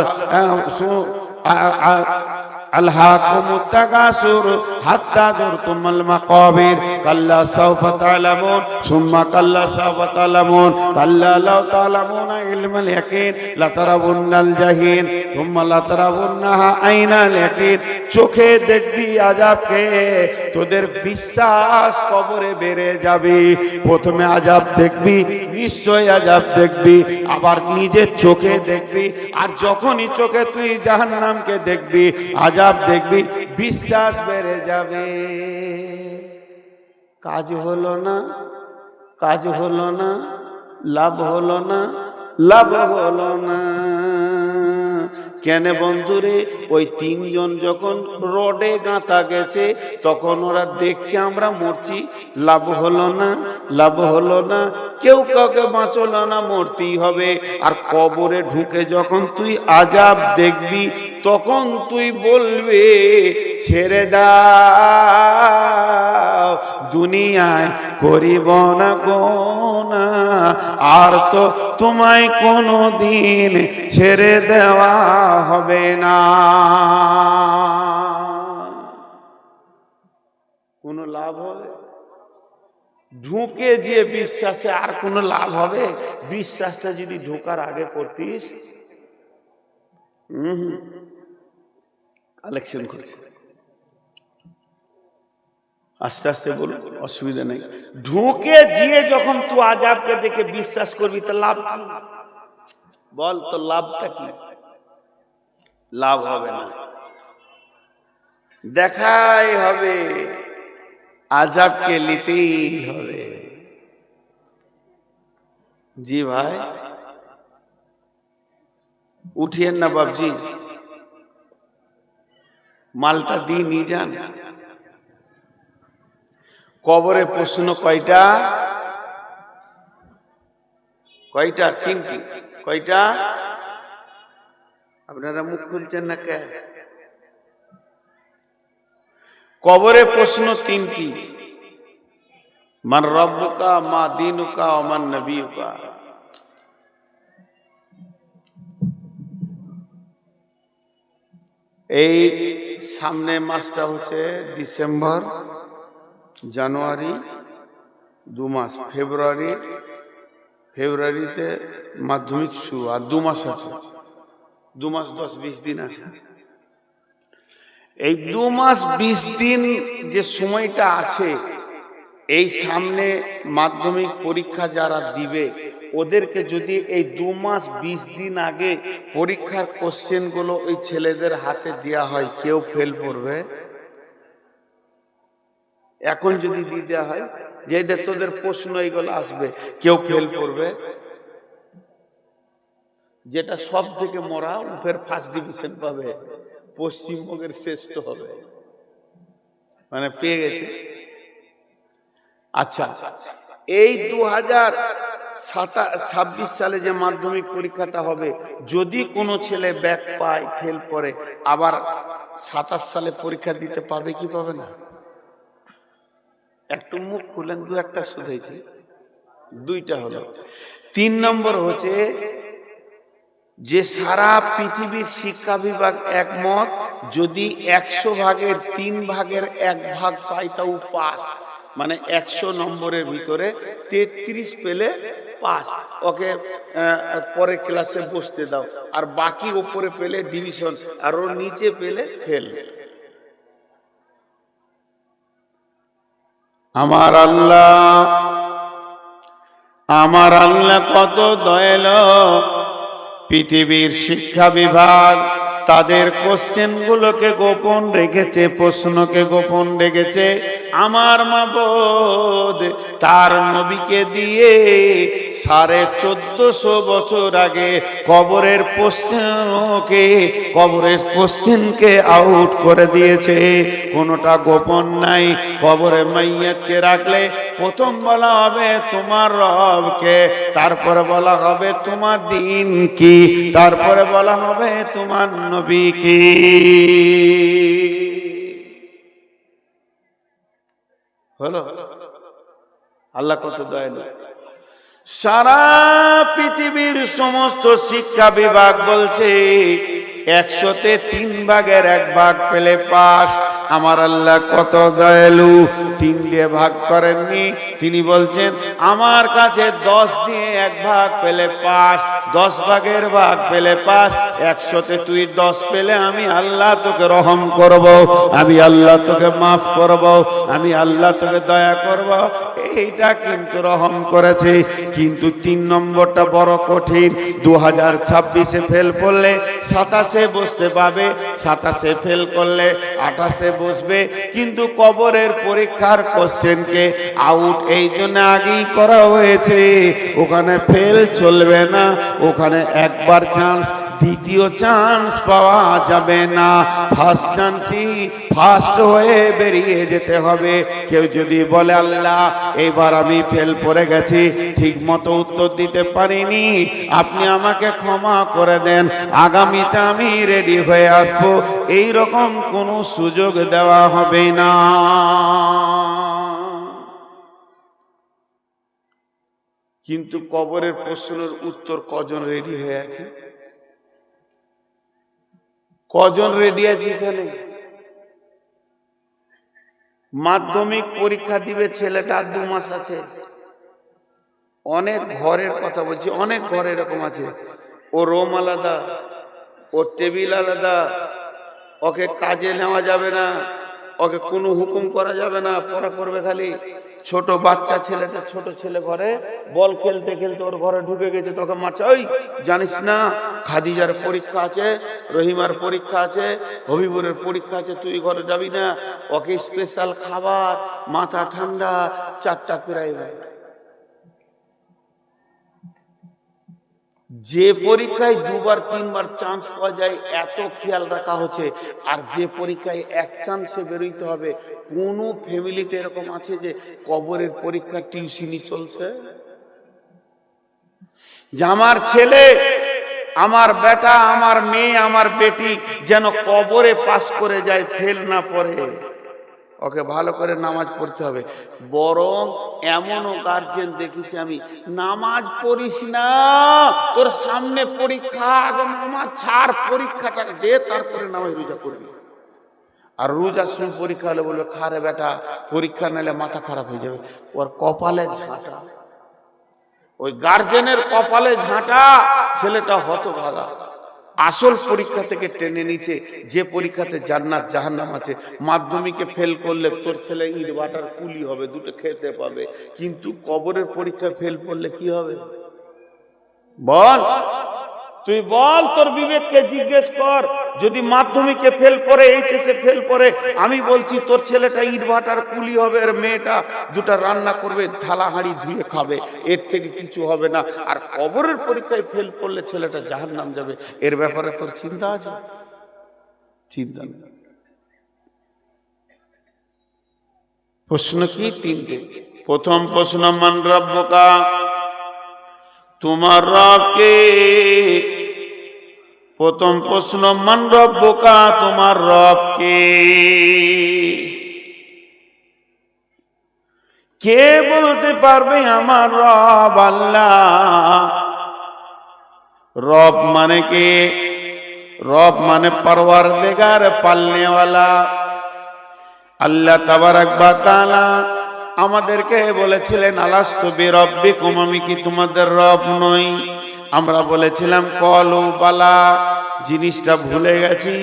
আলহাকুমুত তাকাসুর হাত্তা যুরতুমুল মাকাবির, কাল্লা সাউফা তা'লামুন সুম্মা কাল্লা সাউফা তা'লামুন, কাল্লা লাউ তা'লামুনা ইলমাল ইয়াকিন লাতারাবুন্নাল জাহিম সুম্মা লাতারাবুন্নাহা আইনাল ইয়াকিন। চোখে দেখবি আযাবকে, তোদের বিশ্বাস কবরে বেড়ে যাবে। প্রথমে আযাব দেখবি, নিশ্চয় আযাব দেখবি, আবার নিজের চোখে দেখবি। আর যখনই চোখে তুই জাহান্নামকে দেখবি, আযাব দেখবি, বিশ্বাস বেড়ে যাবে। কাজ হলো না, কাজ হলো না, লাভ হলো না, লাভ হলো না। কেন বন্ধুরে? ওই 3 জন যখন রডে গাঁথা গেছে, তখন ওরা দেখছে আমরা মরছি, লাভ হলো না, লাভ হলো না, কেউ কাউকে বাঁচলো না, মরতেই হবে। আর কবরে ঢুকে যখন তুই আযাব দেখবি, তখন তুই বলবে ছেড়ে দাও, দুনিয়ায় করিব না গোনা, আর তো তোমায় কোনোদিন ছেড়ে দেওয়া হবে না। কোনো লাভ হবে? ঢুকে যে বিশ্বাসে আর কোনো লাভ হবে? বিশ্বাসটা যদি ঢোকার আগে করতিস, কালেকশন করছে। আস্তে আস্তে বলুন, অসুবিধা নেই। ঢুকে গিয়ে যখন তুই আযাবকে দেখে বিশ্বাস করবি, তো লাভ কি? বল তো লাভটা কি? লাভ হবে না, দেখাই হবে, আযাবকে নিতেই হবে। জি ভাই, উঠিয়েন না বাবজি, মালটা দিয়ে নিয়ে যান। কবরে প্রশ্ন কয়টা? তিনটি। কয়টা? আপনারা মুখ খুলছেন না কে? কবরে প্রশ্ন তিনটি, মান রব্বুকা, মা দীনুকা, মান নবিয়ুকা। এই সামনে মাসটা হচ্ছে ডিসেম্বর, জানুয়ারি, 2 মাস, ফেব্রুয়ারিতে মাধ্যমিক শুরু, আর 2 মাস আছে, 2 মাস 10-20 দিন আছে। এই 2 মাস 20 দিন যে সময়টা আছে, এই সামনে মাধ্যমিক পরীক্ষা যারা দিবে ওদেরকে যদি এই 2 মাস 20 দিন আগে পরীক্ষার কোশ্চেন গুলো ওই ছেলেদের হাতে দেওয়া হয়, কেউ ফেল করবে? এখন যদি দিয়ে দেওয়া হয় যে তোদের প্রশ্ন এইগুলো আসবে, কেউ ফেল করবে? যেটা সব থেকে মরা উপের ফার্স্ট ডিভিশন পাবে, পশ্চিমবঙ্গের শ্রেষ্ঠ হবে, মানে পেয়ে গেছে। আচ্ছা, এই 2026 সালে যে মাধ্যমিক পরীক্ষাটা হবে, যদি কোনো ছেলে ব্যাক পায়, ফেল করে, আবার 27 সালে পরীক্ষা দিতে পাবে কি পাবে না? একটু মুখ খুলেন, 2-1টা শুধেছি, 2টা হলো। 3 নম্বর হচ্ছে যে সারা পৃথিবীর শিক্ষা বিভাগ একমত, যদি 100 ভাগের 3 ভাগের 1 ভাগ পায় তাও পাস, মানে 100 নম্বরের ভিতরে 33 পেলে পাস, ওকে পরের ক্লাসে বসতে দাও। আর বাকি উপরে পেলে ডিভিশন, আর ওর নিচে পেলে ফেল। আমার আল্লাহ কত দয়ালু, পৃথিবীর শিক্ষা বিভাগ তাদের কোশ্চেনগুলোকে গোপন রেখেছে, প্রশ্নকে গোপন রেখেছে। আমার মাবুদ তার নবীকে দিয়ে 1450 বছর আগে কবরের কোশ্চেনকে আউট করে দিয়েছে, কোনোটা গোপন নাই। কবরে মাইয়াতকে রাখলে প্রথম বলা হবে তোমার রবকে, তারপরে বলা হবে তোমার দিন কি, তারপরে বলা হবে তোমার নবী কি। হলো? আল্লাহ কত দয়ালু। সারা পৃথিবীর সমস্ত শিক্ষা বিভাগ বলছে 100-তে 3 ভাগের 1 ভাগ পেলে পাস। আমার আল্লাহ কত দয়ালু, 3 দিয়ে ভাগ করেননি, তিনি বলছেন আমার কাছে 10 দিয়ে 1 ভাগ পেলে পাস, 10 ভাগের ভাগ পেলে পাস। 100-তে তুই 10 পেলে আমি আল্লাহ তোকে রহম করব, আমি আল্লাহ তোকে মাফ করব, আমি আল্লাহ তোকে দয়া করব। এইটা কিন্তু রহম করেছে। কিন্তু 3 নম্বরটা বড় কঠিন। 2026-এ ফেল করলে 27-এ বসতে পাবে, 27-এ ফেল করলে 28-এ বসবে। কিন্তু কবরের পরীক্ষার কোশ্চেনকে আউট এই জন্য আগেই করা হয়েছে, ওখানে ফেল চলবে না, ওখানে একবার চান্স, দ্বিতীয় চান্স পাওয়া যাবে না। ফার্স্ট চান্সই ফার্স্ট হয়ে বেরিয়ে যেতে হবে। কেউ যদি বলে আল্লাহ এবার আমি ফেল পড়ে গেছি, ঠিক মতো উত্তর দিতে পারিনি, আপনি আমাকে ক্ষমা করে দেন, আগামীতে আমি রেডি হয়ে আসবো, এই রকম কোনো সুযোগ দেওয়া হবে না। কিন্তু কবরের প্রশ্নের উত্তর কজন রেডি হয়ে আছে? কজন রেডি আছে এখানে? মাধ্যমিক পরীক্ষা দিবে ছেলেটা, 2 মাস আছে। অনেক ঘরের কথা বলছি, অনেক ঘর এরকম আছে, ও রুম আলাদা, ও টেবিল আলাদা, ওকে কাজে নেওয়া যাবে না, ওকে কোনো হুকুম করা যাবে না, পড়া করবে খালি। ছোট বাচ্চা ছেলেটা, ছোট ছেলে ঘরে বল খেলতে খেলতে ওর ঘরে ঢুকে গেছে, তোকে মারছে, ওই জানিস না খাদিজার পরীক্ষা আছে, রহিমার পরীক্ষা আছে, হবিবুরের পরীক্ষা আছে, তুই ঘরে যাবি না। ওকে স্পেশাল খাবার, মাথা ঠান্ডা, 4টা প্রাইভেট। যে পরীক্ষায় 2বার 3বার চান্স পাওয়া যায় এত খেয়াল রাখা হচ্ছে, আর যে পরীক্ষায় 1 চান্সে বেরোইতে হবে, কোন ফ্যামিলিতে এরকম আছে যে কবরের পরীক্ষা টিউশনি চলছে? যে আমার ছেলে, আমার বেটা, আমার মেয়ে, আমার বেটি যেন কবরে পাস করে যায়, ফেল না পড়ে। ওকে ভালো করে নামাজ পড়তে হবে। বরং এমনও গার্জেন দেখেছি আমি, নামাজ পড়িস না, তোর সামনে পরীক্ষা, আগে নামাজ ছাড়, পরীক্ষাটা দে, তারপরে নামাজ রোজা করবি। আর রোজার সময় পরীক্ষা হলে বলবে, খারে বেটা, পরীক্ষা নিলে মাথা খারাপ হয়ে যাবে। ওর কপালে ঝাঁটা, ওই গার্জেনের কপালে ঝাঁটা, ছেলেটা হতভাগা। আসল পরীক্ষা থেকে টেনে নিচে, যে পরীক্ষাতে জান্নাত জাহান্নাম আছে। মাধ্যমিকে ফেল করলে তোর ছেলে ইট বাটার কুলি হবে, দুটো খেতে পাবে, কিন্তু কবরের পরীক্ষায় ফেল করলে কি হবে? বল, তুই বল, তোর বিবেককে জিজ্ঞেস কর। যদি মাধ্যমিকে ফেল করে, এইচএসে ফেল করে, আমি বলছি তোর ছেলেটা ইট ভাটার কুলি হবে, আর মেয়েটা দুটা রান্না করবে, থালা হাঁড়ি ধুয়ে খাবে, এর থেকে কিছু হবে না। আর কবরের পরীক্ষায় ফেল করলে ছেলেটা জাহান্নাম যাবে, এর ব্যাপারে তোর চিন্তা আছে? চিন্তা নেই। প্রশ্ন কি? তিনটে। প্রথম প্রশ্ন, মান রাব্বুকা, তোমার রব কে? প্রথম প্রশ্ন, মান রাব্বুকা, তোমার রব কে? কে বলতে পারবে আমার রব আল্লাহ? রব মানে কে? রব মানে পরওয়ারদিগার, পালনেওয়ালা। আল্লাহ তাবারাক ওয়া তাআলা আমাদেরকে বলেছিলেন, আলাস্তু বিরাব্বিকুম, আমি কি তোমাদের রব নই? আমরা বলেছিলাম কলু বালা। জিনিসটা ভুলে গেছি,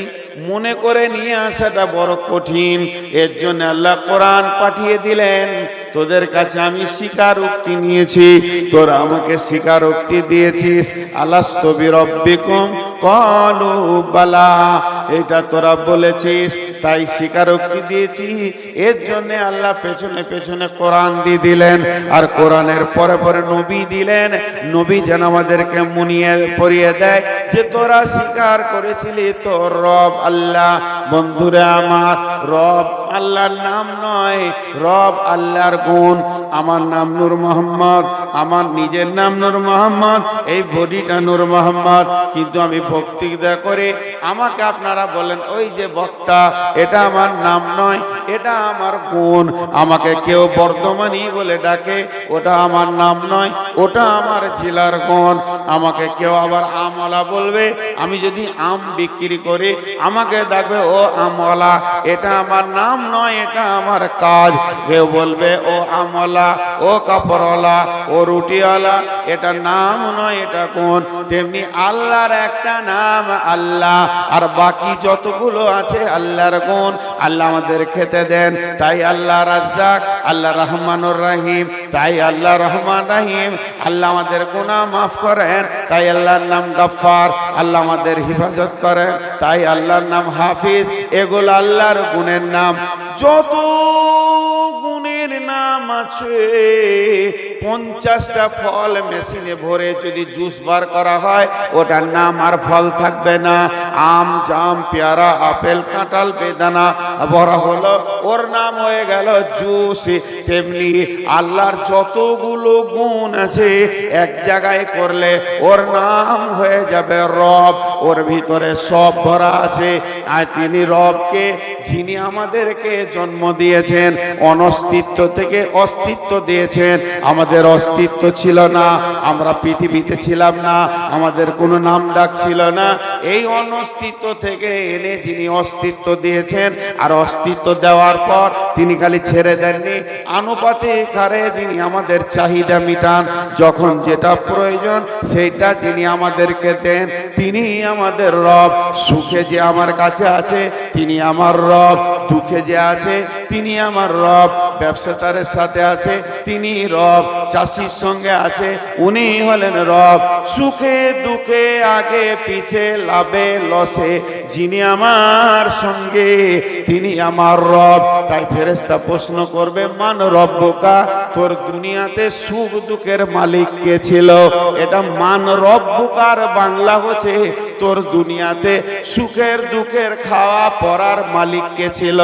মনে করে নিয়ে আসাটা বড় কঠিন। এর জন্য আল্লাহ কোরআন পাঠিয়ে দিলেন। তোদের কাছে আমি স্বীকারোক্তি নিয়েছি, তোরা আমাকে স্বীকারোক্তি দিয়েছিস। আলাস্তু বিরাব্বিকুম কলু বালা, এটা তোরা বলেছিস, তাই স্বীকারোক্তি দিয়েছি। এর জন্য আল্লাহ পেছনে পেছনে কোরআন দিয়ে দিলেন, আর কোরআনের পরে পরে নবী দিলেন। নবী যেন আমাদেরকে মুনিয়ে পড়িয়ে দেয় যে তোরা স্বীকার করেছিলি তোর রব আল্লাহ। বন্ধুরা আমার, রব আল্লাহর নাম নয়, রব আল্লাহর গুণ। আমার নাম নূর মোহাম্মদ, আমার নিজের নাম নূর মোহাম্মদ, এই বডিটা নূর মোহাম্মদ, কিন্তু আমি বক্তৃতা করে আমাকে আপনারা বলেন ওই যে বক্তা, এটা আমার নাম নয়, এটা আমার গুণ। আমাকে কেউ বর্ধমানী বলে ডাকে, ওটা আমার নাম নয়, ওটা আমার জেলার গুণ। আমাকে কেউ আবার আমওয়ালা বলবে, আমি যদি আম বিক্রি করি আমাকে ডাকবে ও আমওয়ালা, এটা আমার নাম নয়, এটা আমার কাজ। কেউ বলবে ও আমওয়ালা, ও কাপড়ওয়ালা, ও রুটিওয়ালা, এটা নাম নয়, এটা গুণ। তেমনি আল্লাহর একটা নাম আল্লাহ, আর বাকি যতগুলো আছে আল্লাহর গুণ। আল্লাহ আমাদের খেতে দেন, তাই আল্লাহ রাজ্জাক। আল্লাহ রহমানুর রহিম, তাই আল্লাহ রহমান রহিম। আল্লাহ আমাদের গুনাহ মাফ করেন, তাই আল্লাহর নাম গফফার। আল্লাহ আমাদের হিফাজত করেন, তাই আল্লাহর নাম হাফিজ। এগুলো আল্লাহর গুণের নাম। যত গুণের নাম আছে, 50টা ফল মেশিনে ভরে যদি জুস বার করা হয়, ওটার নাম আর ফল থাকবে না। আম, জাম, পেয়ারা, আপেল, কাঁঠাল, বেদানা ভরা হলো, ওর নাম হয়ে গেল জুস। তেমনি আল্লাহর যতগুলো গুণ আছে এক জায়গায় করলে ওর নাম হয়ে যাবে রব। ওর ভিতরে সব ভরা আছে। আর তিনি রবকে, যিনি আমাদেরকে জন্ম দিয়েছেন, অনস্তিত্ব থেকে অস্তিত্ব দিয়েছেন। আমাদের অস্তিত্ব ছিল না, আমরা পৃথিবীতে ছিলাম না, আমাদের কোনো নাম ডাক ছিল না। এই অনস্তিত্ব থেকে এনে যিনি অস্তিত্ব দিয়েছেন, আর অস্তিত্ব দেওয়ার পর তিনি খালি ছেড়ে দেননি, আনুপাতিক হারে যিনি আমাদের চাহিদা মিটান, যখন যেটা প্রয়োজন সেইটা যিনি আমাদেরকে দেন, তিনি আমাদের রব। সুখে যে আমার কাছে আছে তিনি আমার রব, দুঃখে যে আছে তিনি আমার রব, ব্যবসাদারের সাথে আছে তিনি রব, চাষির সঙ্গে আছে উনি হলেন রব। সুখে দুঃখে আগে পিছে লাভে লসে যিনি আমার সঙ্গে তিনি আমার রব। তাই ফেরেশতা প্রশ্ন করবে, মান রব্বুকা, তোর দুনিয়াতে সুখ দুঃখের মালিক কে ছিল? এটা মান রব্বুকার বাংলা হচ্ছে তোর দুনিয়াতে সুখের দুঃখের খাওয়া পরার মালিক কে ছিল?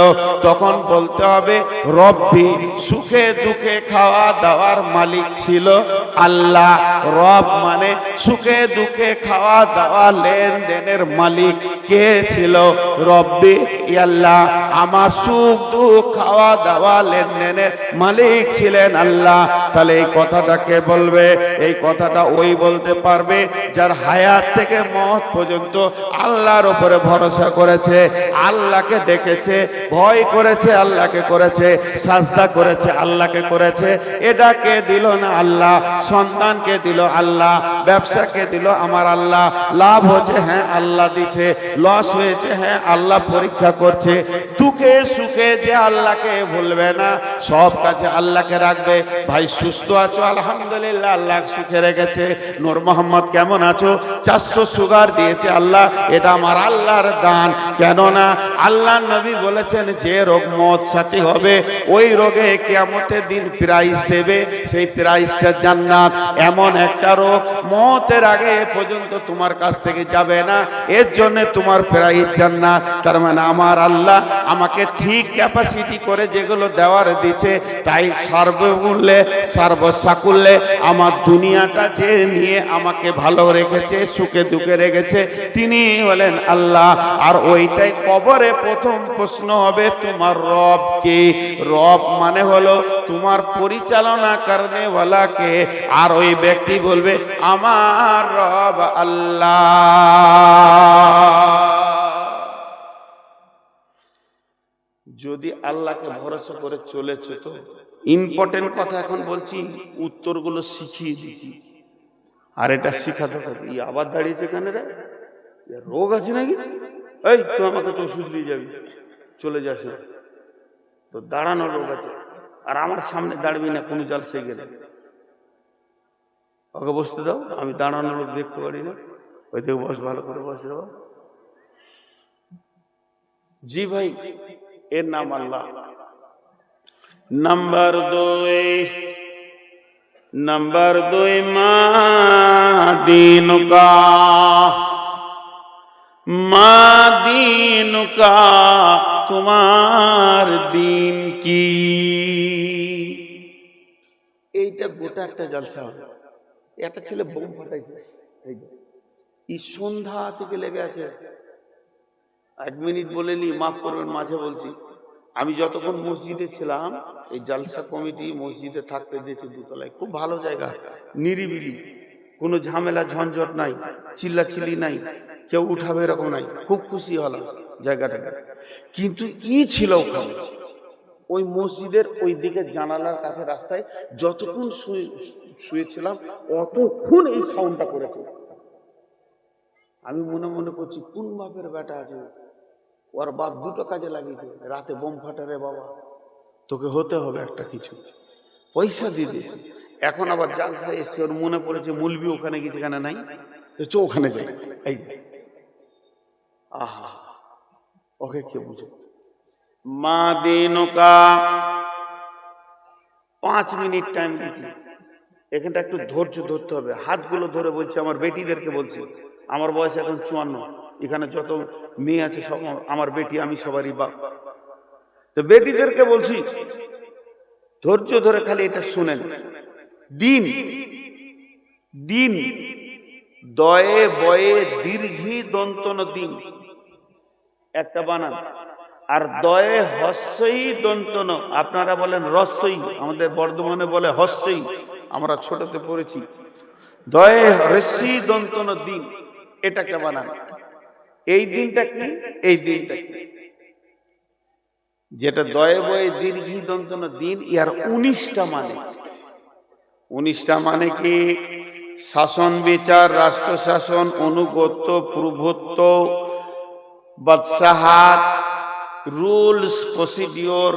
তখন বলতে হবে রব্বি, সুখে দুঃখে খাওয়া দাওয়ার মালিক ছিল আল্লাহ। রব মানে সুখে দুঃখে খাওয়া দাওয়া লেনদেনের মালিক কে ছিল? রব্বি আল্লাহ। আমার সুখ দুঃখ খাওয়া দাওয়া লেনদেনের মালিক ছিলেন আল্লাহ। তাহলে এই কথাটা কে বলবে? এই কথাটা ওই বলতে পারবে যার হায়াত থেকে মওত পর্যন্ত আল্লাহর উপরে ভরসা করেছে, আল্লাহকে ডেকেছে, ভয় করেছে আল্লাহকে করেছে, সাজদা করেছে আল্লাহকে করেছে। এটা কে দিল না আল্লাহ, সন্তানকে দিল আল্লাহ, ব্যবসাকে দিল আমার আল্লাহ, লাভ হচ্ছে হ্যাঁ আল্লাহ দিছে, লস হয়েছে হ্যাঁ আল্লাহ পরীক্ষা করছে। দুঃখে সুখে যে আল্লাহকে ভুলবে না, সব কাছে আল্লাহকে রাখবে। ভাই সুস্থ আছো? আলহামদুলিল্লাহ, আল্লাহ সুখে রেখেছে। নূর মোহাম্মদ কেমন আছো? 400 সুগার দিয়েছে আল্লাহ, এটা আমার আল্লাহর দান। কেননা আল্লাহ নবী বলেছেন যে রোগ মওত সাথী হবে ওই রোগে কিয়ামতের দিন প্রাইজ দেবে, সেই প্রাইজটা জান্নাত। এমন একটা রোগ মওতের আগে পর্যন্ত তোমার কাছ থেকে যাবে না, এর জন্য তোমার প্রাইজ জান্নাত। তার মানে আমার আল্লাহ আমাকে ঠিক ক্যাপাসিটি করে যেগুলো দেওয়ার দিচ্ছে, তাই সর্বমূল্যে সর্বসাকুল্যে আমার দুনিয়াটা যে নিয়ে আমাকে ভালো রেখেছে, সুখে দুঃখে রেখেছে, তিনি হলেন আল্লাহ। আর ওইটাই কবরে প্রথম প্রশ্ন হবে, তোমার রব কে? রব মানে হলো তোমার পরিচালনা করনে ওয়ালা কে? আর ওই ব্যক্তি বলবে আমার রব আল্লাহ। যদি আল্লাহকে ভরসা করে চলেছে, তো ইম্পর্টেন্ট কথা এখন বলছি, উত্তরগুলো শিখিয়ে দিচ্ছি। আর এটা শিখাতে হবে। আবার দাঁড়িয়েছে কেন রে? রোগ আছে নাকি? এই তো আমাকে তো ওষুধ দিয়ে যাবি, চলে যাস না, তো দাঁড়ানো রোগ আছে। আর আমার সামনে দাঁড়বি না কোনো জালসে গেলে, ওকে বসতে দাও, আমি দাঁড়ানো লোক দেখতে পারি না। ওই দেখো বস, ভালো করে বস রে বাবা। জি ভাই, এর নাম আল্লাহ। নাম্বার 2 মা দীনুকা, মা দীনুকা, তোমার দিন কি? এইটা গোটা একটা জালসা হবে। একটা ছেলে বোম ফাটাইছে, এই সন্ধ্যা থেকে লেগে আছে। 1 মিনিট বলে নি, মাফ করবেন, মাঝে বলছি। আমি যতক্ষণ মসজিদে ছিলাম, এই জালসা কমিটি মসজিদে থাকতে দিয়েছে দোতলায়, খুব ভালো জায়গা, নিরিবিলি, কোনো ঝামেলা ঝঞ্ঝট নাই, চিল্লাচিল্লি নাই, কেউ উঠাবে এরকম নাই। খুব খুশি হলাম জায়গাটাকে। কিন্তু ছিল ওখানে, ওই মসজিদের ওই দিকে জানালার কাছে রাস্তায় যতক্ষণ শুয়েছিলাম অতক্ষণ এই সাউন্ডটা করেছে। আমি মনে মনে করছি কোন বাপের বেটা আছে, ওর বাপ দুটো কাজে লাগিয়েছে, রাতে বোম ফাটারে বাবা, তোকে হতে হবে একটা কিছু, পয়সা দিয়ে দিয়েছে। এখন আবার জালসা এসছে, ওর মনে পড়েছে মুলবি ওখানে গেছে, এখানে নাই, তো ওখানে যাই। এই আহা, ওকে কে বুঝে? মা দিনুকা, 5 মিনিট টাইম দিয়েছি। এখানটা একটু ধৈর্য ধরতে হবে। হাতগুলো ধরে বলছি, আমার বেটিদেরকে বলছি, আমার বয়স এখন 54, এখানে যত মেয়ে আছে সব আমার বেটি, আমি সবারই বাপ। তো বেটিদেরকে বলছি ধৈর্য ধরে খালি এটা শুনেন। দিন, দিন, দয়ে বয়ে দীর্ঘি দন্তন দিন একটা বানান, আর দয়ে হস্যই দন্তন, আপনারা বলেন রস্যই, আমাদের বর্ধমানে বলে হস্যই, আমরা ছোটতে পড়েছি। দয়ে রস্যি দন্তন দিন, এটা একটা বানান। এই দিনটা কি? এই দিনটা কি? যেটা দয়ে বয়ে দীর্ঘি দন্তন দিন, ইয়ার 19টা মানে। 19টা মানে কি? শাসন বিচার, রাষ্ট্র শাসন, অনুগত্য, প্রভুত্ব, বাদশাহাত, রুলস, প্রসিডিওর,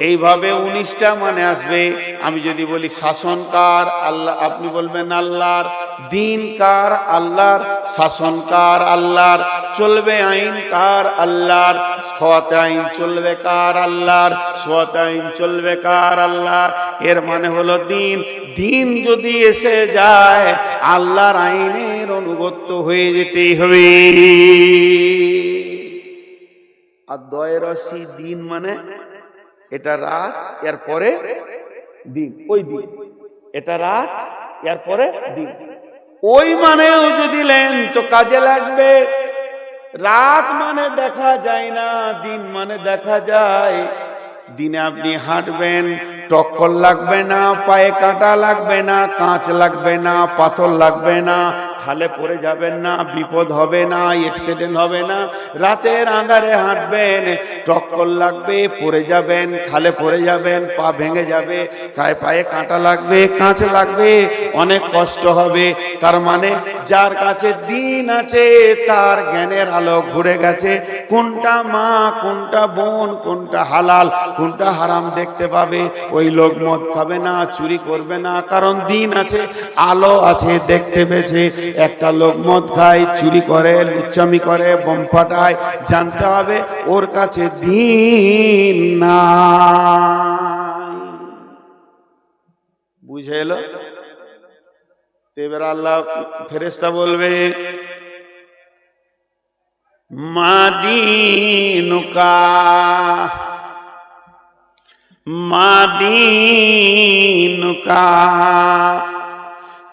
এইভাবে 19টা মানে আসবে। আমি যদি বলি শাসন কার, আল্লাহ, আপনি বলবেন আল্লাহর। দিন কার, আল্লাহর। শাসন কার, আল্লাহর। চলবে আইন কার, আল্লাহর। খোয়াতে আইন চলবে কার, আল্লাহর। সোয়াতে আইন চলবে কার, আল্লাহর। এর মানে হলো দিন। দিন যদি এসে যায়, আল্লাহর আইনের অনুগত্য হয়ে যেতেই হবে। আর দয়রসি দিন মানে এটা রাত, এরপরে দিন, ওই দিন। এটা রাত, এরপরে দিন। ওই মানেও যদি নেন তো কাজে লাগবে। রাত মানে দেখা যায় না, দিন মানে দেখা যায়। দিনে আপনি হাঁটবেন, টক্কর লাগবে না, পায়ে কাঁটা লাগবে না, কাঁচ লাগবে না, পাথর লাগবে না, খালে পড়ে যাবেন না, বিপদ হবে না, অ্যাক্সিডেন্ট হবে না। রাতের আঁধারে হাঁটবেন, টক্কর লাগবে, পড়ে যাবেন, খালে পড়ে যাবেন, পা ভেঙে যাবে, পায়ে কাঁটা লাগবে, কাঁচ লাগবে, অনেক কষ্ট হবে। তার মানে যার কাছে দিন আছে তার জ্ঞানের আলো ঘুরে গেছে। কোনটা মা, কোনটা বোন, কোনটা হালাল, কোনটা হারাম দেখতে পাবে। ওই লোক মদ খাবে না, চুরি করবে না, কারণ দিন আছে, আলো আছে, দেখতে পেয়েছে। একটা লোক মদ খায়, চুরি করে, লুচ্চামি করে, বোম ফাটায়, জানতে হবে ওর কাছে দিন নাই। বুঝে এলো? এবার আল্লাহ ফেরেশতা বলবে মাদিনুকা, মাদিনুকা।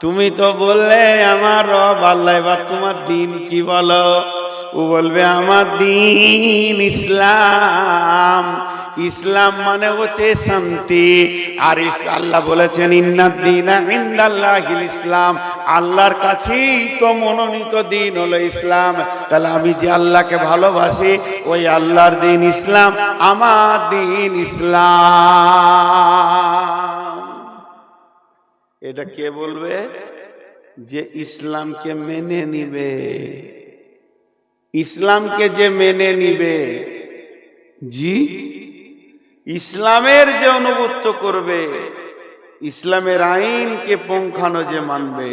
তুমি তো বললে আমার রব আল্লাহ, এবার তোমার দিন কি বলো? ও বলবে আমার দিন ইসলাম। ইসলাম মানে হচ্ছে শান্তি। আর আল্লাহ বলেছেন ইন্নাদ-দীনা ইনদাল্লাহিল ইসলাম, আল্লাহর কাছেই তো মনোনীত দিন হলো ইসলাম। তাহলে আমি যে আল্লাহকে ভালোবাসি, ওই আল্লাহর দিন ইসলাম, আমার দিন ইসলাম। এটা কে বলবে? যে ইসলামকে মেনে নিবে। ইসলামকে যে মেনে নিবে, জি, ইসলামের যে অনুগত্য করবে, ইসলামের আইনকে পুঙ্খানো যে মানবে।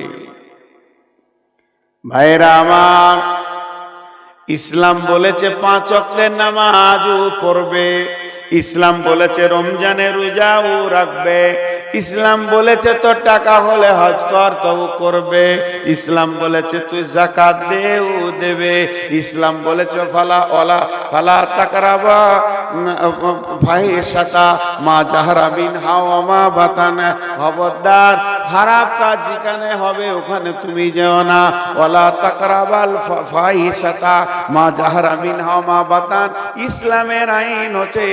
ভাইরা আমার, ইসলাম বলেছে 5 ওয়াক্তের নামাজও পড়বে। ইসলাম বলেছে রমজানে রোজাও রাখবে। ইসলাম বলেছে তোর টাকা হলে হজ কর, তও করবে। ইসলাম বলেছে তুই যাকাত দে, ও দেবে। ইসলাম বলেছে ফালা তাকরাবা ফাহিশাতা মা জাহরা মিনহা ওয়া মা বাতান, খবরদার খারাপ কাজ যেখানে হবে ওখানে তুমি যেও না। ওয়ালা তাকরাবাল ফাহিশাতা মা জাহরা মিনহা ওয়া মা বাতান। ইসলামের আইন হচ্ছে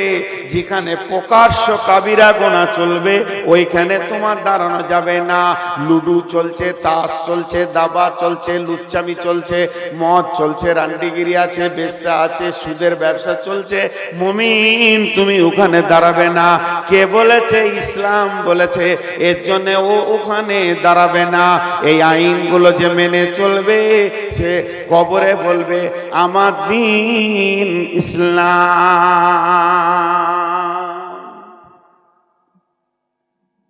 যেখানে প্রকাশ্য কাবিরা গুনাহ চলবে ওইখানে তোমার দাঁড়ানো যাবে না। লুডু চলছে, তাস চলছে, দাবা চলছে, লুচ্চামি চলছে, মদ চলছে, রান্ডিগিরি আছে, বেশ্যা আছে, সুদের ব্যবসা চলছে, মুমিন তুমি ওখানে দাঁড়াবে না। কে বলেছে? ইসলাম বলেছে। এর জন্য ও ওখানে দাঁড়াবে না। এই আইনগুলো যে মেনে চলবে, সে কবরে বলবে আমার দিন ইসলাম।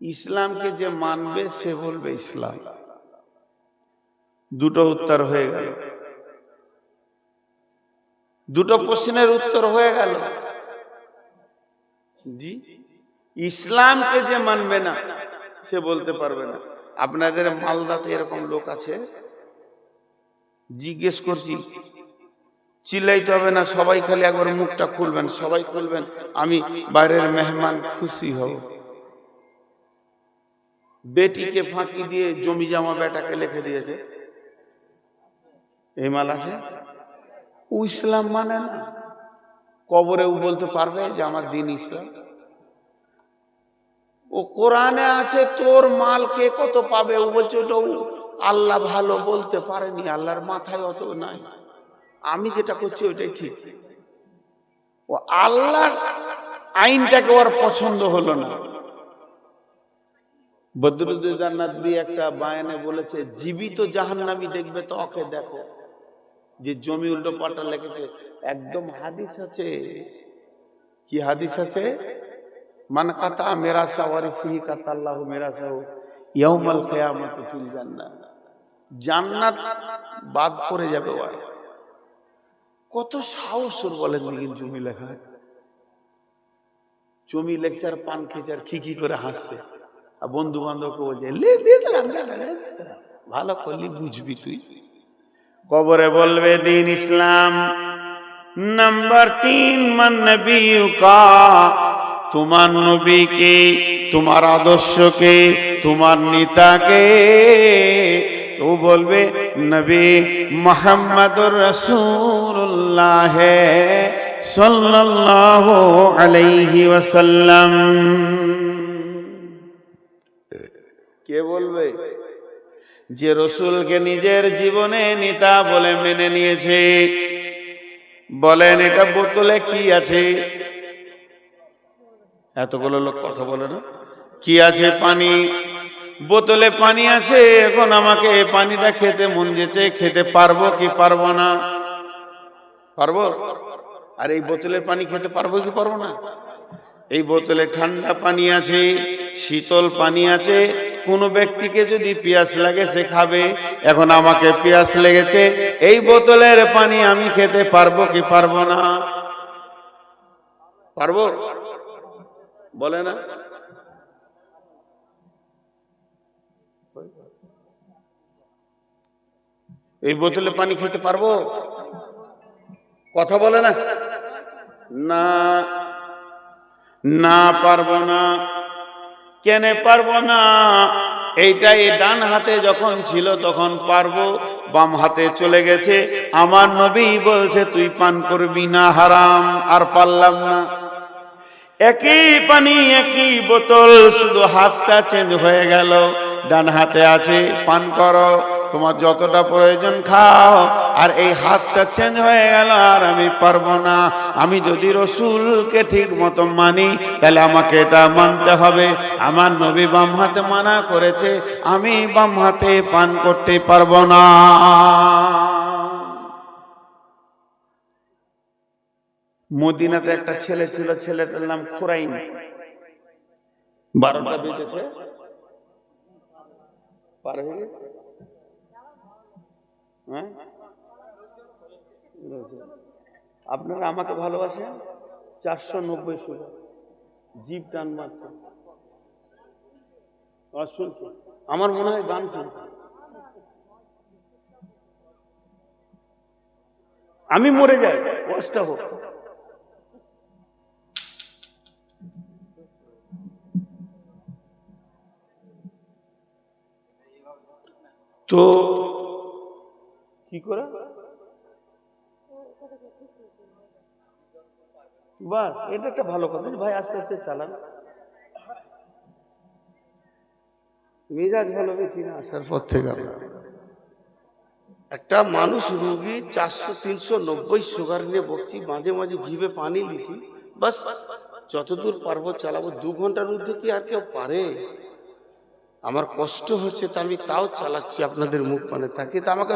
ইসলামকে যে মানবে সে বলবে ইসলাম। দুটো উত্তর হয়ে গেল, দুটো প্রশ্নের উত্তর হয়ে গেল। জি, ইসলামকে যে মানবে না সে বলতে পারবে না। আপনাদের মালদাতে এরকম লোক আছে? জিজ্ঞেস করছি, চিল্লাইতে হবে না, সবাই খালি একবার মুখটা খুলবেন, সবাই খুলবেন, আমি বাইরের মেহমান খুশি হব। বেটিকে ফাঁকি দিয়ে জমি জমা বেটাকে লিখে দিয়েছে, এই মাল আছে। ও ইসলাম মানে না। কবরে ও বলতে পারবে যে আমার দিন ইসলাম? ও কোরআনে আছে তোর মাল কে কত পাবে, ও বলছে ওটা আল্লাহ ভালো বলতে পারেনি, আল্লাহর মাথায় অত নাই, আমি যেটা করছি ওইটাই ঠিক। ও আল্লাহর আইনটাকে ওর পছন্দ হলো না। বদরুদ্দোজা নদভী একটা বায়ানে বলেছে, জীবিত জাহান্নামী দেখবে তো ওকে দেখো। যে জমি উল্টো পাল্টা লেগেছে, একদম হাদিস আছে। কি হাদিস আছে? মান কাতা মেরা সাওয়ারিসিহি কাতা আল্লাহু মিরাসাহু ইয়াউমাল কিয়ামাতি ফিল জান্নাহ। জান্নাত বাদ পড়ে যাবে। ওর কত সাহস ওর বলেন দেখি জমি লেখা। জমি লেকচার পান খেচার কি করে হাসছে, আর বন্ধু বান্ধবকে বলছে লে দিয়ে দিলাম, ভালো করলি বুঝবি তুই। কবরে বলবে দিন ইসলাম। নাম্বার 3 মান নবিয়ুকা, তোমার নবীকে, তোমার আদর্শকে, তোমার নেতাকে। ও বলবে নবী মুহাম্মাদুর রাসূলুল্লাহ সাল্লাল্লাহু আলাইহি ওয়াসাল্লাম। কে বলবে? যে রসুলকে নিজের জীবনে নেতা বলে মেনে নিয়েছে। বলেন এটা বোতলে কি আছে? এতগুলো লোক কথা বলে না। কি আছে? পানি। বোতলে পানি আছে। এখন আমাকে পানিটা খেতে মন যেছে, খেতে পারবো কি পারবো না? পারবো। আর এই বোতলের পানি খেতে পারবো কি পারবো না? এই বোতলে ঠান্ডা পানি আছে, শীতল পানি আছে। কোন ব্যক্তিকে যদি পিয়াস লাগে সে খাবে। এখন আমাকে পিয়াস লেগেছে, এই বোতলের পানি আমি খেতে পারবো কি পারবো না? পারবো? বলে না। এই বোতলে পানি খেতে পারবো? কথা বলে না। না, না পারবো না। কেন পারবো না? এইটাই ডান হাতে যখন ছিল তখন পারবো, বাম হাতে চলে গেছে। আমার নবী বলছে তুই পান করবি না, হারাম। আর পারলাম না। একই পানি একই বোতল, শুধু হাতটা চেঞ্জ হয়ে গেল। ডান হাতে আছে, পান করো, তোমার যতটা প্রয়োজন খাও। আর এই হাতটা চেঞ্জ হয়ে গেল, আর আমি পারবো না। আমি যদি রসুলকে ঠিক মতো মানি তাহলে আমাকে এটা মানতে হবে। আমার নবী বাম হাতে মানা করেছে, আমি বাম হাতে পান করতে পারবো না। মদিনাতে একটা ছেলে ছিল, ছেলেটার নাম খুরাইন। 12টা বেজেছে, পার হয়ে গেছে। হ্যাঁ, আপনারা আমাকে ভালোবাসেন। 490 সুগার, জিভ টান মারছে। শুনছি, আমার মনে হয় গান শুনছে। আমি মরে যাই, ওয়াজটা হোক। তো কি করে বাস, এটা একটা ভালো কথা। ভাই আস্তে আস্তে চালান, মেজাজ ভালো বেশি না আসার পর থেকে। একটা মানুষ রুগী 400-390 সুগার নিয়ে বকছি, মাঝে মাঝে জিভে পানি লিখি, বাস যতদূর পারবো চালাবো। 2 ঘন্টার মধ্যে কি আর কেউ পারে? আমার কষ্ট হচ্ছে, তা আমি তাও চালাচ্ছি আপনাদের মুখ পানে থাকি। তা আমাকে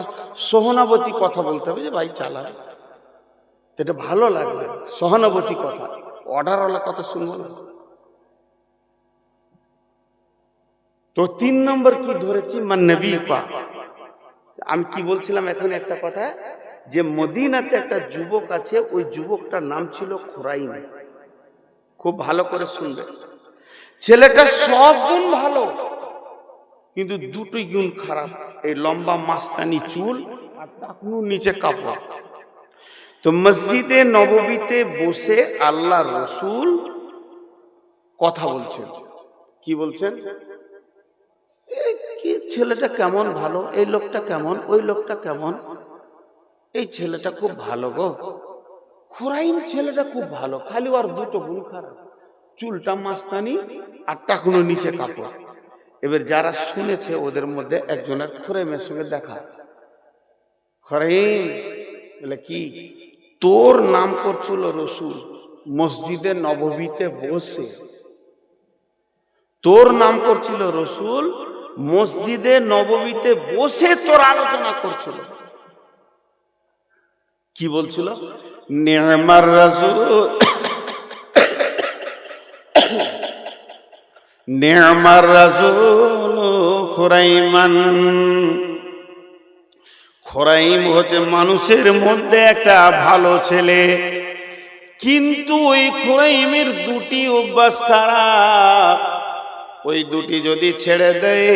সহানুভূতি কথা বলতে হবে যে ভাই চালান, এটা ভালো লাগবে। সহানুভূতি কথা, অর্ডারওয়ালা কথা শুনবো না। তো 3 নম্বর কি ধরেছি? মান নবী পা। আমি কি বলছিলাম এখন একটা কথা, যে মদিনাতে একটা যুবক আছে, ওই যুবকটার নাম ছিল খুরাইন। খুব ভালো করে শুনবে। ছেলেটা সব গুণ ভালো, কিন্তু 2টি গুণ খারাপ। এই লম্বা মাস্তানি চুল আর টাকনুর নিচে কাপড়। তো মসজিদে নববীতে বসে আল্লাহ রসুল কথা বলছেন। কি বলছেন? কি ছেলেটা কেমন ভালো, এই লোকটা কেমন, ওই লোকটা কেমন। এই ছেলেটা খুব ভালো গো, খুরাইন ছেলেটা খুব ভালো, খালি আর 2টো গুণ খারাপ, চুলটা মাস্তানি আর টাকনুর নিচে কাপড়। এবার যারা শুনেছে ওদের মধ্যে একজনের খুরাইনের সঙ্গে দেখা। খুরাইন বলে কি, তোর নাম করছিল রসুল মসজিদে নববীতে বসে, তোর নাম করছিল রসুল মসজিদে নববীতে বসে তোর আলোচনা করছিল। কি বলছিল? নি'মার রাসূল নি'মার রাসূল খুরাইমান। খুরাইম হচ্ছে মানুষের মধ্যে একটা ভালো ছেলে, কিন্তু ওই খুরাইমের দুটি অভ্যাস খারাপ। ওই দুটি যদি ছেড়ে দেয়,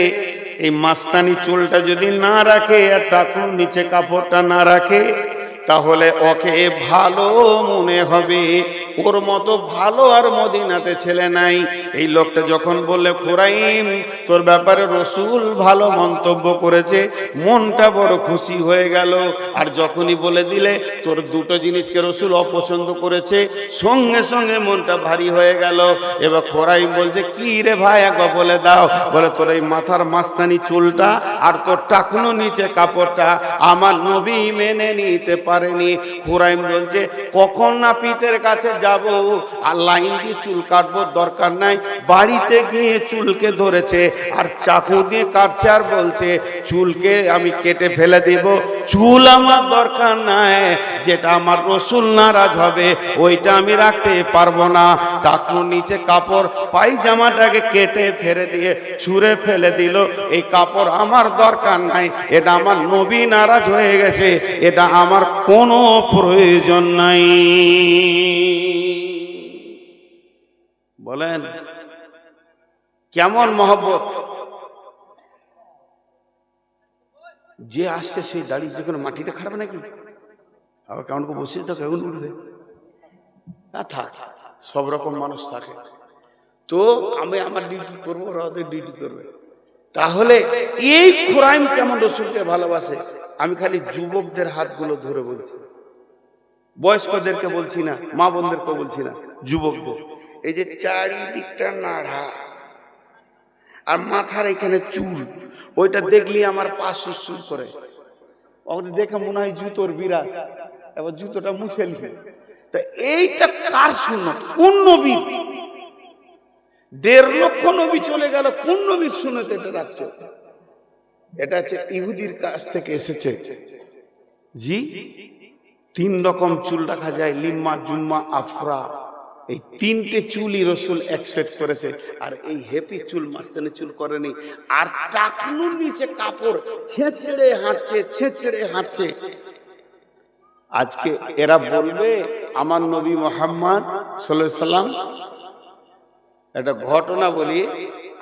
এই মাস্তানি চুলটা যদি না রাখে আর টাকুর নিচে কাপড়টা না রাখে, তাহলে ওকে ভালো মনে হবে। ওর মতো ভালো আর মদিনাতে ছেলে নাই। এই লোকটা যখন বললে খুরাইম তোর ব্যাপারে রসুল ভালো মন্তব্য করেছে, মনটা বড় খুশি হয়ে গেল। আর যখনই বলে দিলে তোর দুটো জিনিসকে রসুল অপছন্দ করেছে, সঙ্গে সঙ্গে মনটা ভারী হয়ে গেল। এবার খুরাইম বলছে কি রে ভাই, একবার বলে দাও। বলে তোর এই মাথার মাস্তানি চুলটা আর তোর টাকুনো নিচে কাপড়টা আমার নবী মেনে নিতে পারেনি। খুরাইম বলছে কখন নাপিতের কাছে যাব আর লাইন দিয়ে চুল কাটবো, দরকার নাই। বাড়িতে গিয়ে চুলকে ধরেছে আর চাকু দিয়ে কাটছে আর বলছে চুলকে আমি কেটে ফেলে দেব, চুল আমার দরকার নাই, যেটা আমার রসুল নারাজ হবে ওইটা আমি রাখতে পারবো না। টাকুর নিচে কাপড় পায়জামাটাকে কেটে ফেলে দিয়ে ছুঁড়ে ফেলে দিল, এই কাপড় আমার দরকার নাই, এটা আমার নবী নারাজ হয়ে গেছে, এটা আমার কোনো প্রয়োজন নাই। বলেন কেমন মহব্বত! যে আসছে সেই দাঁড়িয়ে যে কোনো মাটিতে খারাপ নাকি? আবার কেমন করে বসে তো কেমন উঠবে না, থাক, সব রকম মানুষ থাকে। তো আমি আমার ডিউটি করবো, ওরা ওদের ডিউটি করবে। তাহলে এই খুরাইম কেমন রসুলকে ভালোবাসে, আমি খালি যুবকদের হাতগুলো ধরে বলছি, বয়স্কদেরকে বলছি না, মা বোনদেরকে বলছি না, যুবকদের। এই যে চারিদিকটা নাড়া আর মাথার এখানে চুল, ওইটা দেখলি আমার পা সুর করে, ওটা দেখে মনে হয় জুতোর বিরাজ, এবার জুতোটা মুছে নিবে। তা এইটা কার সুন্নত? কোন নবী? 1.5 লক্ষ নবী চলে গেল, কোন নবীর সুন্নত এটা রাখছো? এটা হচ্ছে ইহুদির কাছ থেকে এসেছে। জি, 3 রকম চুল রাখা যায়, লিম্মা, জুম্মা, আফরা। এই 3টে চুলই রসুল একসেট করেছে। আর এই হেপি চুল, মাস্তানি চুল করেনি। আর টাকনুর নিচে কাপড় ছেঁচড়ে হাঁটছে, ছেঁচড়ে হাঁটছে। আজকে এরা বলবে আমার নবী মুহাম্মদ সাল্লাল্লাহু আলাইহি সাল্লাম। একটা ঘটনা বলি,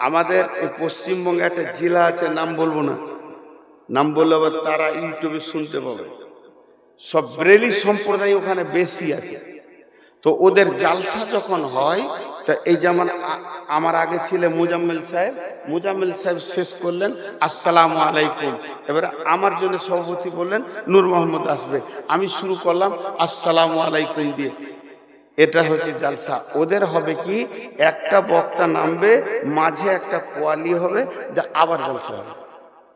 আমাদের এই পশ্চিমবঙ্গে একটা জেলা আছে, নাম বলবো না, নাম বললে আবার তারা ইউটিউবে শুনতে পাবে। সব ব্রেলি সম্প্রদায় ওখানে বেশি আছে। তো ওদের জালসা যখন হয়, তা এই যেমন আমার আগে ছিল মুজাম্মেল সাহেব শেষ করলেন আসসালামু আলাইকুম। এবারে আমার জন্য সভাপতি বললেন নূর মোহাম্মদ আসবে, আমি শুরু করলাম আসসালামু আলাইকুম দিয়ে। এটা হচ্ছে জালসা। ওদের হবে কি, একটা বক্তা নামবে, মাঝে একটা কোয়ালি হবে, আবার জালসা হবে,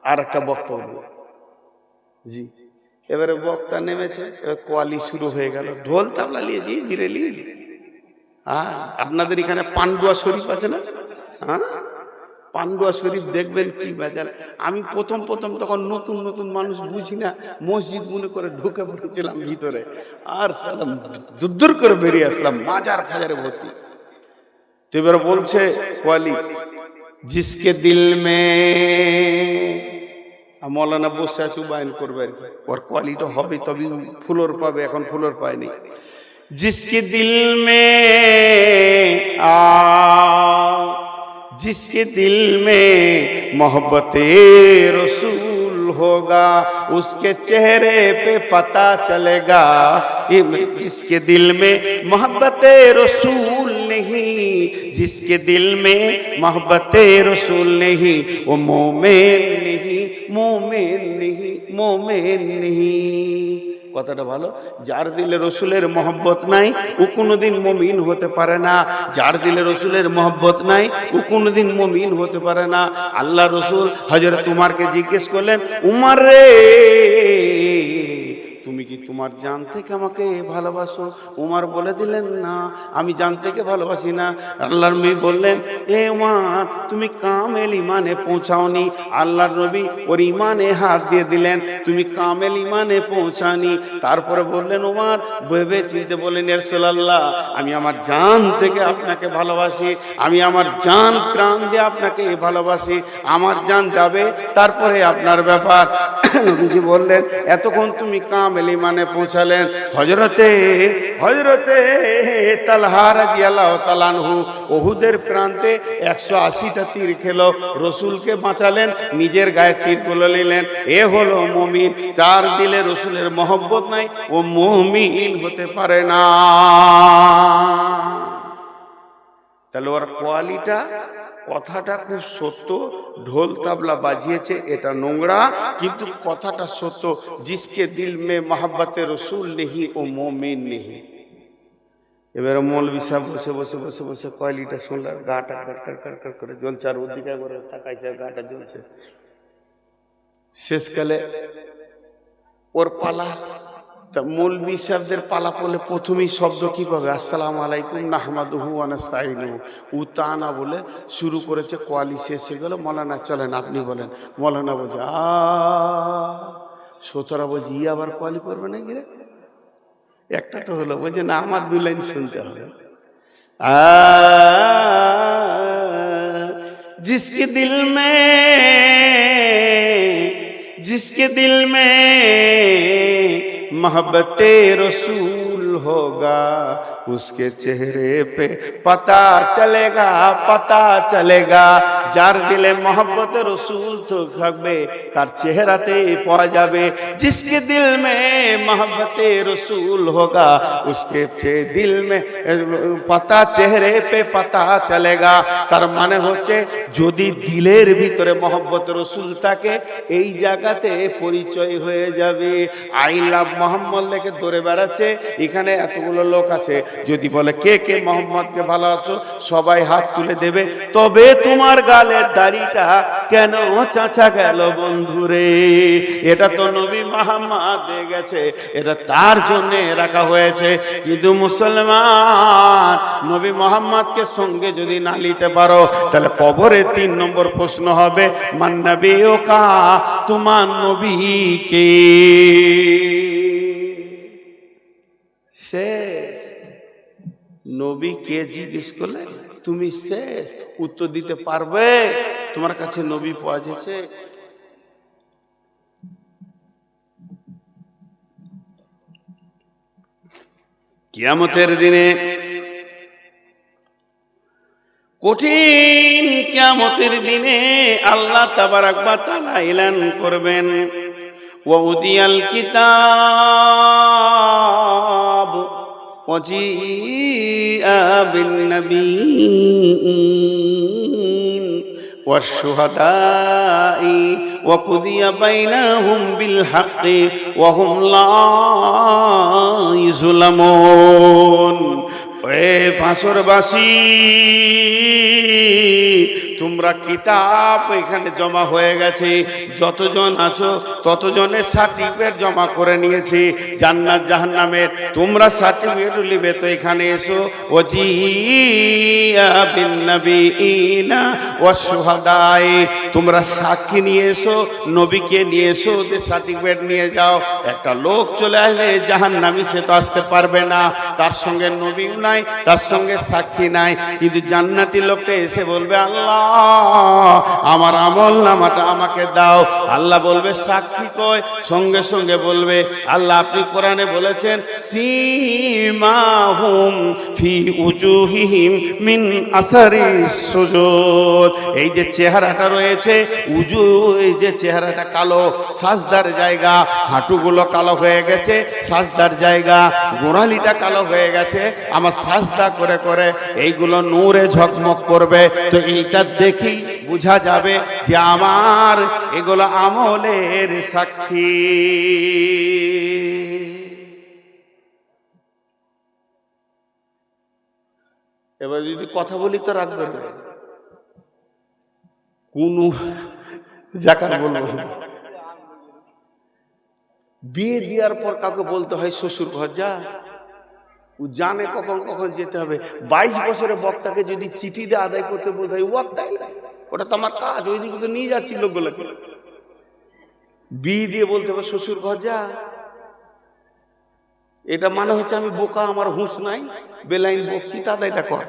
আর একটা বক্তা উঠবে। জি, এবারে বক্তা নেমেছে, এবার কোয়ালি শুরু হয়ে গেল, ঢোল তাবলা নিয়ে জি বিরেলি। হ্যাঁ, আপনাদের এখানে পান্ডুয়া শরীফ আছে না? হ্যাঁ, পান্ডুয়া শরীফ দেখবেন কি বেজার। আমি প্রথম তখন নতুন মানুষ, বুঝি না, মসজিদ মনে করে ঢুকে পড়েছিলাম ভিতরে, আর দুর করে বেরিয়ে আসলাম, মাজার ফাজারে ভর্তি। তো এবার বলছে কোয়ালি, জিসকে দিল মে, মৌলানা বসে আছে বায়ন করবে, ওর কোয়ালিটা হবে তবে ফুলোর পাবে, এখন ফুলোর পায়নি। जिसके दिल में जिसके दिल में मोहब्बत रसूल होगा, उसके चेहरे पे पता चलेगा। जिसके दिल में मोहब्बत रसूल नहीं, जिसके दिल में मोहब्बत रसूल नहीं, वो मोमेन नहीं, मोमेन नहीं, मोमेन नहीं। কথাটা ভালো। যার দিলে রসুলের মহব্বত নাই ও কোনোদিন মুমিন হতে পারে না। যার দিলে রসুলের মহব্বত নাই ও কোনোদিন মুমিন হতে পারে না। আল্লাহ রসুল হযরত উমরকে জিজ্ঞেস করলেন, উমর রে তুমি কি তোমার জান থেকে আমাকে ভালোবাসো? উমর বলে দিলেন, না, আমি জান থেকে ভালোবাসি না। আল্লাহর নবী বললেন, এ উমর, তুমি কামেল ইমানে পৌঁছাওনি। আল্লাহর নবী ওর ইমানে হাত দিয়ে দিলেন, তুমি কামেল ইমানে পৌঁছানি। তারপরে বললেন উমর, ভেবে চিনতে বললেন, ইয়া রাসূলুল্লাহ, আমি আমার জান থেকে আপনাকে ভালোবাসি, আমি আমার জান প্রাণ দিয়ে আপনাকে ভালোবাসি, আমার জান যাবে তারপরে আপনার ব্যাপার। নবীজি বললেন, এতক্ষণ তুমি কামেল ইমানে পৌঁছালেন। হযরতে তালহা রাদিয়াল্লাহু তাআলা আনহু উহুদের প্রান্তে 180টা তীর খেলো, রসুলকে বাঁচালেন, নিজের গায়ে তীরগুলো নিলেন। এ হলো মুমিন, তার দিলে রসুলের মহব্বত নাই, ও মুমিন হতে পারে না। তাহলে ওর কোয়ালিটা, কথাটা খুব সত্য। ঢোল তাবলা বাজিয়েছে, এটা নোংরা, কিন্তু কথাটা সত্য। জিসকে দিল মে মোহাব্বতে রসুল নেহি ও মুমিন নেহি। এবারে মৌলভী সাহেব বসে বসে বসে বসে কোয়ালিটা শুনলাম, গাটা কাট করে জ্বলছে, আর ওদিকে করে তাকাইছে, গাটা জ্বলছে। শেষকালে ওর পালা, তা মৌলভী সাহেবদের পালা পড়লে প্রথমেই শব্দ কি পাবে? আসসালামু আলাইকুম নাহমাদুহু ওয়া নাস্তাইনুহু। উতানা বলে শুরু করেছে, কোয়ালি শেষ হয়ে গেল। মৌলানা চলেন, আপনি বলেন। মৌলানা বলছে সোতরা বলছে, ই আবার কোয়ালি করবে নাকি রে? একটা তো হলো, বলছে না, আমার 2 লাইন শুনতে হবে। जिसके दिल में मोहब्बत रसूल होगा, उसके चेहरे पे पता चलेगा। যার দিলে मोहब्बत रसूल तो থাকবে, তার চেহারাতেই পাওয়া যাবে। जिसके दिल में मोहब्बत रसूल होगा, उसके दिल में पता, चेहरे पे पता चलेगा। তার মানে হচ্ছে, যদি দিলের ভিতরে মোহব্বত রসুল থাকে, এই জায়গাতে পরিচয় হয়ে যাবে। আই লাভ মোহাম্মদ লেখে ধরে বেড়াচ্ছে, এখানে এতগুলো লোক আছে, যদি বলে কে কে মোহাম্মদকে ভালোবাসো, সবাই হাত তুলে দেবে। তবে তোমার গালের দাড়িটা কেন চাচা গেল বন্ধুরে? এটা তো নবী মুহাম্মদ দিয়ে গেছে, এটা তার জন্য রাখা হয়েছে। কিন্তু মুসলমান, নবী মুহাম্মদকে সঙ্গে যদি না নিতে পারো, তাহলে কবরে 3 নম্বর প্রশ্ন হবে, মান নবিয়ুকা, তোমার নবী কে? শেষ। নবী কে জিজ্ঞেস করলে তুমি শেষ, উত্তর দিতে পারবে? তোমার কাছে নবী পাওয়া গেছে। কিয়ামতের দিনে, কঠিন কিয়ামতের দিনে আল্লাহ তাবারাক ওয়া তাআলা এলান করবেন, ওয়াউদিয়াল কিতাব ওয়াজিআ বিন নাবিয়্যিন ওয়াশ-শুহাদাই ওয়াকুদিয়া বাইনাহুম বিল হাক্কি ওয়া হুম লা ইউযলামুন। এ বাসরবাসী, তোমরা কিতাব এখানে জমা হয়ে গেছে, যতজন আছো ততজনের সার্টিফিকেট জমা করে নিয়েছি জান্নাত জাহান্নামের। তোমরা সার্টিফিকেট নিবে তো এখানে এসো। ওয়াজিআ বিন নাবিয়িনা ওয়াশ-শুহাদাই, তোমরা সাক্ষী নিয়ে এসো, নবীকে নিয়ে এসো, ওদের সার্টিফিকেট নিয়ে যাও। একটা লোক চলে আসবে জাহান্নামী, সে তো আসতে পারবে না, তার সঙ্গে নবীও নাই, তার সঙ্গে সাক্ষী নাই। কিন্তু জান্নাতি লোকটা এসে বলবে, আল্লাহ আমার আমল নামাটা আমাকে দাও। আল্লাহ বলবে সাক্ষী কই? সঙ্গে সঙ্গে বলবে, আল্লাহ আপনি কোরআনে বলেছেন, সীমাহুম ফি উজুহিহিম মিন আসারিস সুজুদ। এই যে চেহারাটা রয়েছে উজু, এই যে চেহারাটা কালো, সাজদার জায়গা, হাঁটুগুলো কালো হয়ে গেছে, সাজদার জায়গা, গোড়ালিটা কালো হয়ে গেছে, আমার সাজদা করে করে এইগুলো নূরে ঝকমক করবে। তো এইটা দেখি বোঝা যাবে যে আমার এগুলো আমলের সাক্ষী। এবার যদি কথা বলি তো রাগ করবে, কোন জাকার বলবো। বিয়ে দেওয়ার পর কাউকে বলতে হয় শ্বশুর ঘর যা, ও জানে কখন কখন যেতে হবে। 22 বছরের বক্তাকে যদি চিঠি দিয়ে আদায় করতে বলতে হয়, ওটা তো আমার কাজ, ওইদিকে তো নিয়ে যাচ্ছি লোকগুলোকে। বিয়ে দিয়ে বলতে হবে শ্বশুর ঘর যা, এটা মানে হচ্ছে আমি বোকা, আমার হুঁশ নাই, বেলাইন বকছি, তা আদায়টা কর।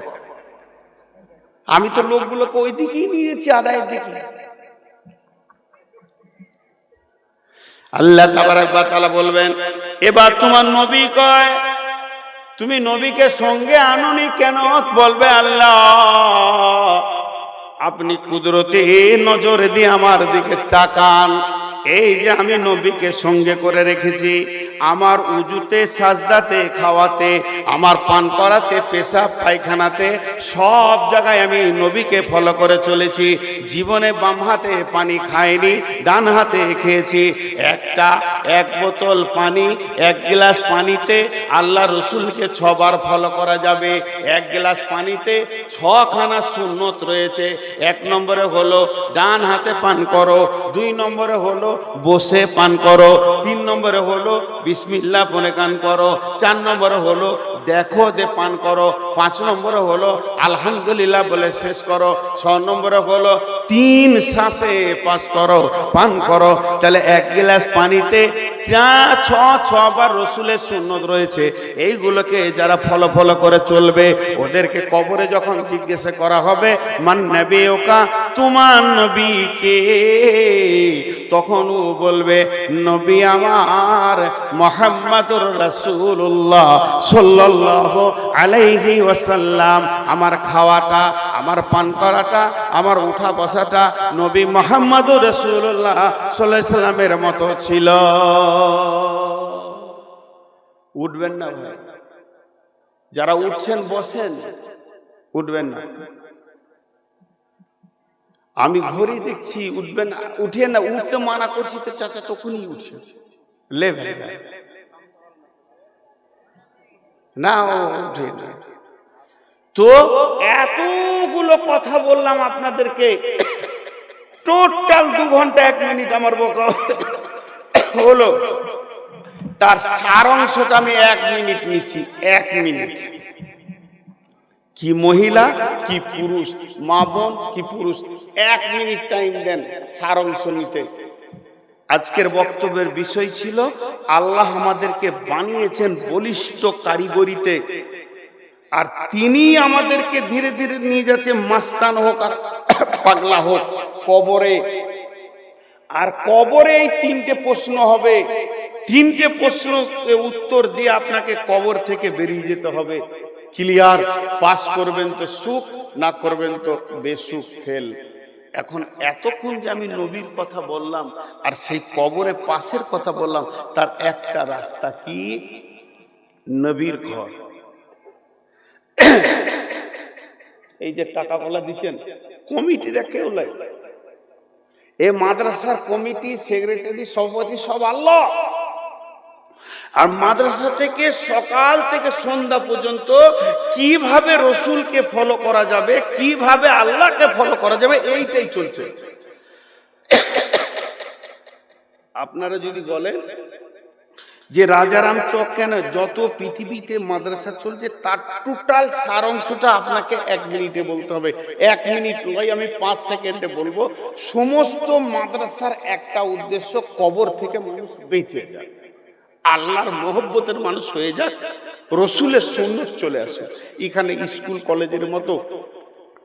আমি তো লোকগুলোকে ওই দিকেই নিয়েছি, আদায়ের দিকে। আল্লাহ তাবারক ওয়া তাআলা বলবেন, এবার তোমার নবী কয় তুমি নবীকে সঙ্গে আনোনি কেন? বলবে আল্লাহ আপনি কুদরতি নজর দিয়ে আমার দিকে তাকান, এই যে আমি নবীকে সঙ্গে করে রেখেছি, আমার উজুতে, সাজদাতে, খাওয়াতে, আমার পান করাতে, পেশাব পায়খানাতে, সব জায়গায় আমি নবীকে ফলো করে চলেছি। জীবনে বাম হাতে পানি খাইনি, ডান হাতে খেয়েছি। এক বোতল পানি, 1 গ্লাস পানিতে আল্লাহ রসুলকে 6 বার ফলো করা যাবে। 1 গ্লাস পানিতে 6খানা সুন্নত রয়েছে। 1 নম্বরে হলো ডান হাতে পান করো, 2 নম্বরে হলো বসে পান করো, 3 নম্বরে হলো বিসমিল্লাহ বলে পান করো, 4 নম্বরে হলো দেখো দে পান করো, 5 নম্বরে হলো আলহামদুলিল্লাহ বলে শেষ করো, 6 নম্বরে হলো 3 শ্বাসে পাস করো, পান করো। তাহলে 1 গ্লাস পানিতে 6 বার রসুলের সুন্নত রয়েছে। এইগুলোকে যারা ফলো করে চলবে, ওদেরকে কবরে যখন জিজ্ঞাসা করা হবে মান নবিয়ুকা, তোমার নবী কে, তখন ও বলবে নবী আমার মুহাম্মাদুর রাসূলুল্লাহ সাল্লাল্লাহু আলাইহি ওয়াসাল্লাম। আমার খাওয়াটা, আমার পান করাটা, আমার উঠা বসাটা নবী মুহাম্মাদুর রাসূলুল্লাহ সাল্লাল্লাহু আলাইহি সাল্লামের মতো ছিল। উঠবেন না ভাই, যারা উঠছেন বসেন, উঠবেন না। আমি ঘড়ি দেখছি, উঠবেন না, উঠে না, উঠতে মানা করছি তো চাচা তখনই উঠছে, লে ভাই না, ও উঠে না। তো এতগুলো কথা বললাম আপনাদেরকে, টোটাল 2 ঘন্টা 1 মিনিট আমার বকা হলো, তার সারাংশটা আমি 1 মিনিট নিচ্ছি। 1 মিনিট। কি মহিলা কি পুরুষ, মা বোন কি পুরুষ, 1 মিনিট টাইম দেন সারাংশ নিতে। আজকের বক্তব্যের বিষয় ছিল আল্লাহ আমাদেরকে বানিয়েছেন বলিষ্ঠ কারিগরিতে, আর তিনি আমাদেরকে ধীরে ধীরে নিয়ে যাচ্ছে মাস্তান হোক আর পাগলা হোক কবরে। আর কবরে এই 3টে প্রশ্ন হবে, 3টে প্রশ্ন উত্তর দিয়ে আপনাকে কবর থেকে বেরিয়ে যেতে হবে। ক্লিয়ার? পাস করবেন তো সুখ, না করবেন তো বেসুখ, ফেল। এখন এতক্ষণ যে আমি নবীর কথা বললাম আর সেই কবরে পাশের কথা বললাম, তার একটা রাস্তা কি? নবীর ঘর। এই যে টাকা বলা দিচ্ছেন, কমিটিরা কেউ নাই, এই মাদ্রাসার কমিটি, সেক্রেটারি, সভাপতি সব আল্লাহ। আর মাদ্রাসা থেকে সকাল থেকে সন্ধ্যা পর্যন্ত কিভাবে রসুলকে ফলো করা যাবে, কিভাবে আল্লাহকে ফলো করা যাবে, এইটাই চলছে। আপনারা যদি বলেন যে রাজারাম চক কেন, যত পৃথিবীতে মাদ্রাসা চলছে তার টোটাল সারাংশটা আপনাকে 1 মিনিটে বলতে হবে। 1 মিনিট নয়, আমি 5 সেকেন্ডে বলবো। সমস্ত মাদ্রাসার একটা উদ্দেশ্য, কবর থেকে মানুষ বেঁচে যায়, আল্লাহর মহব্বতের মানুষ হয়ে যাক, রসুলের সুন্নত চলে আসে। এখানে স্কুল কলেজের মতো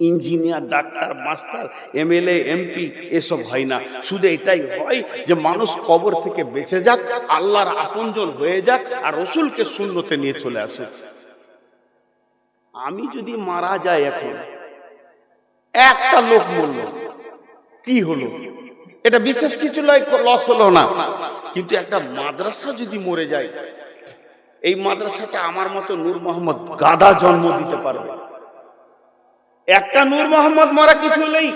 engineer, doctor, master, MLA, MP এসব হয় না। শুধু এটাই হয় যে মানুষ কবর থেকে বেঁচে যাক, আল্লাহর আপনজন হয়ে যাক, আর রসুলকে সুন্নতে নিয়ে চলে আসে। আমি যদি মারা যাই, এখন একটা লোক মরল, কি হলো? এটা বিশেষ কিছু লস হলো না, কিন্তু একটা মাদ্রাসা যদি মরে যায়, এই মাদ্রাসাটা আমার মতো নূর মোহাম্মদ গাদা জন্ম দিতে পারবে। একটা নূর মোহাম্মদ মারা কিছু নেই,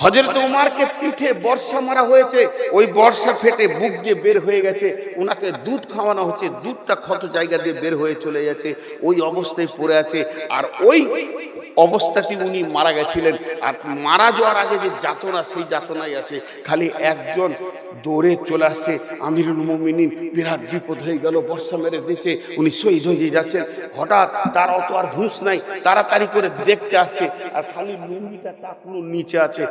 হযরত উমারকে পিঠে বর্ষা মারা হয়েছে, ওই বর্ষা ফেটে বুক দিয়ে বের হয়ে গেছে, ওনাকে দুধ খাওয়ানো হচ্ছে, দুধটা ক্ষত জায়গা দিয়ে বের হয়ে চলে যাচ্ছে, ওই অবস্থায় পড়ে আছে। আর ওই অবস্থাতে উনি মারা গেছিলেন। আর মারা যাওয়ার আগে যে যাতনা, সেই যাতনায় আছে। খালি একজন দৌড়ে চলে আসছে, আমিরুল মুমিনিন, বিরাট বিপদ হয়ে গেল, বর্ষা মেরে দিয়েছে, উনি শহীদ হয়ে যাচ্ছেন। হঠাৎ তার অত আর হুঁশ নাই, তাড়াতাড়ি করে দেখতে আসছে, আর খালি লুঙ্গিটা টাকলু নিচে আছে,